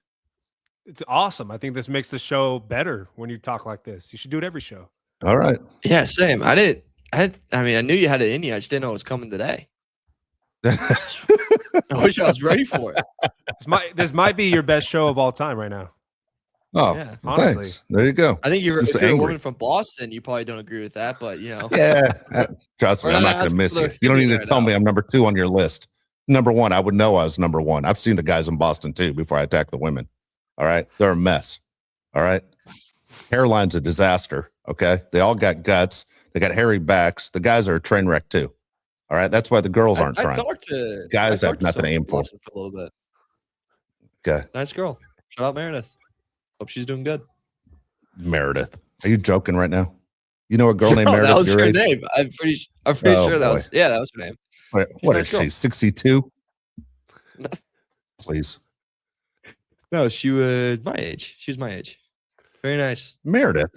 It's awesome. I think this makes the show better when you talk like this. You should do it every show. All right. Yeah, same. I knew you had it in you. I just didn't know it was coming today. I wish I was ready for it. This might be your best show of all time right now. Oh, Yeah, honestly. thanks. There you go. I think Just if you're a angry. woman from Boston, you probably don't agree with that, but Yeah. Trust me, We're I'm not not going to asking miss for you. their You don't need opinion to right tell now. me I'm number 2 on your list. Number 1, I would know I was number 1. I've seen the guys in Boston too before I attack the women. All right. They're a mess. All right. Hairline's a disaster. Okay. They all got guts. They got hairy backs. The guys are a train wreck too. All right. That's why the girls aren't trying. Guys have nothing to aim for. A little bit. Okay. Nice girl. Shout out Meredith. Hope she's doing good. Meredith. Are you joking right now? You know a girl named No, Meredith? that was your her age? name. I'm pretty Oh, sure that boy. was. Yeah, that was her name. What nice is girl. she? 62? Please. No, she was my age. She was my age. Very nice. Meredith.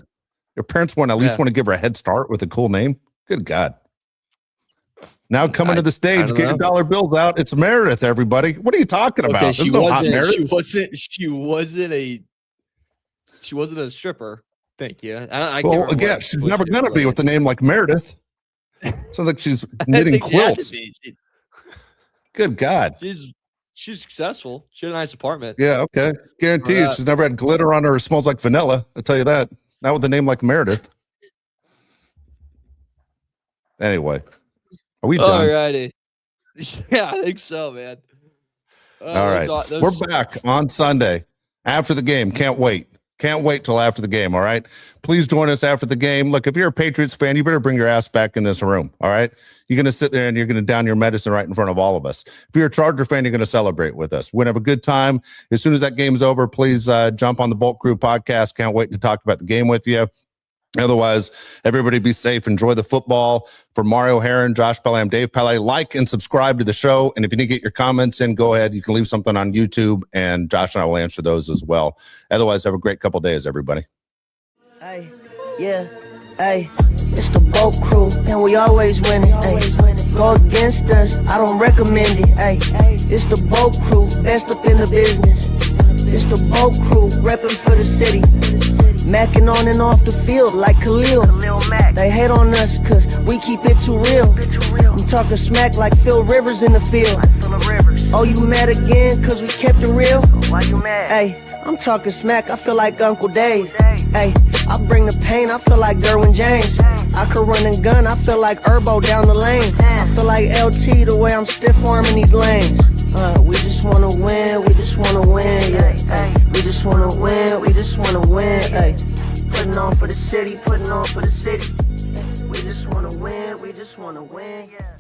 Your parents want at least want to give her a head start with a cool name. Good God. Now coming to the stage, don't get your know. dollar bills out. It's Meredith, everybody. What are you talking about? Okay, There's no hot Meredith. She wasn't a stripper. Thank you. I can't Well, remember again, what- she's what never she going to was be with a name like Meredith. Sounds like she's I knitting think she had to quilts. be. Good God. She's successful. She had a nice apartment. Yeah, okay. Guarantee you, she's never had glitter on her or smells like vanilla. I'll tell you that. Not with a name like Meredith. Anyway, are we done? All righty. Yeah, I think so, man. All right. We're back on Sunday after the game. Can't wait. Can't wait till after the game. All right. Please join us after the game. Look, if you're a Patriots fan, you better bring your ass back in this room. All right. You're going to sit there and you're going to down your medicine right in front of all of us. If you're a Charger fan, you're going to celebrate with us. We're going to have a good time. As soon as that game's over, please jump on the Bolt Crew podcast. Can't wait to talk about the game with you. Otherwise, everybody be safe. Enjoy the football. For Mario Heron, Josh Pele, I'm Dave Pele. Like and subscribe to the show. And if you need to get your comments in, go ahead. You can leave something on YouTube, and Josh and I will answer those as well. Otherwise, have a great couple days, everybody. Hey, yeah, hey, it's the Boat Crew, and we always winning. Hey, go against us, I don't recommend it. Hey, it's the Boat Crew, best up in the business. It's the Boat Crew, repping for the city. Macking on and off the field like Khalil. They hate on us cause we keep it too real. I'm talking smack like Phil Rivers in the field. Oh, you mad again cause we kept it real? Why you mad? Hey, I'm talking smack, I feel like Uncle Dave. Hey, I bring the pain, I feel like Derwin James. I could run and gun, I feel like Herbo down the lane. I feel like LT the way I'm stiff arming these lanes. We just wanna win, we just wanna win, yeah. Ay, we just wanna win, we just wanna win, ay. Putting on for the city, putting on for the city. We just wanna win, yeah.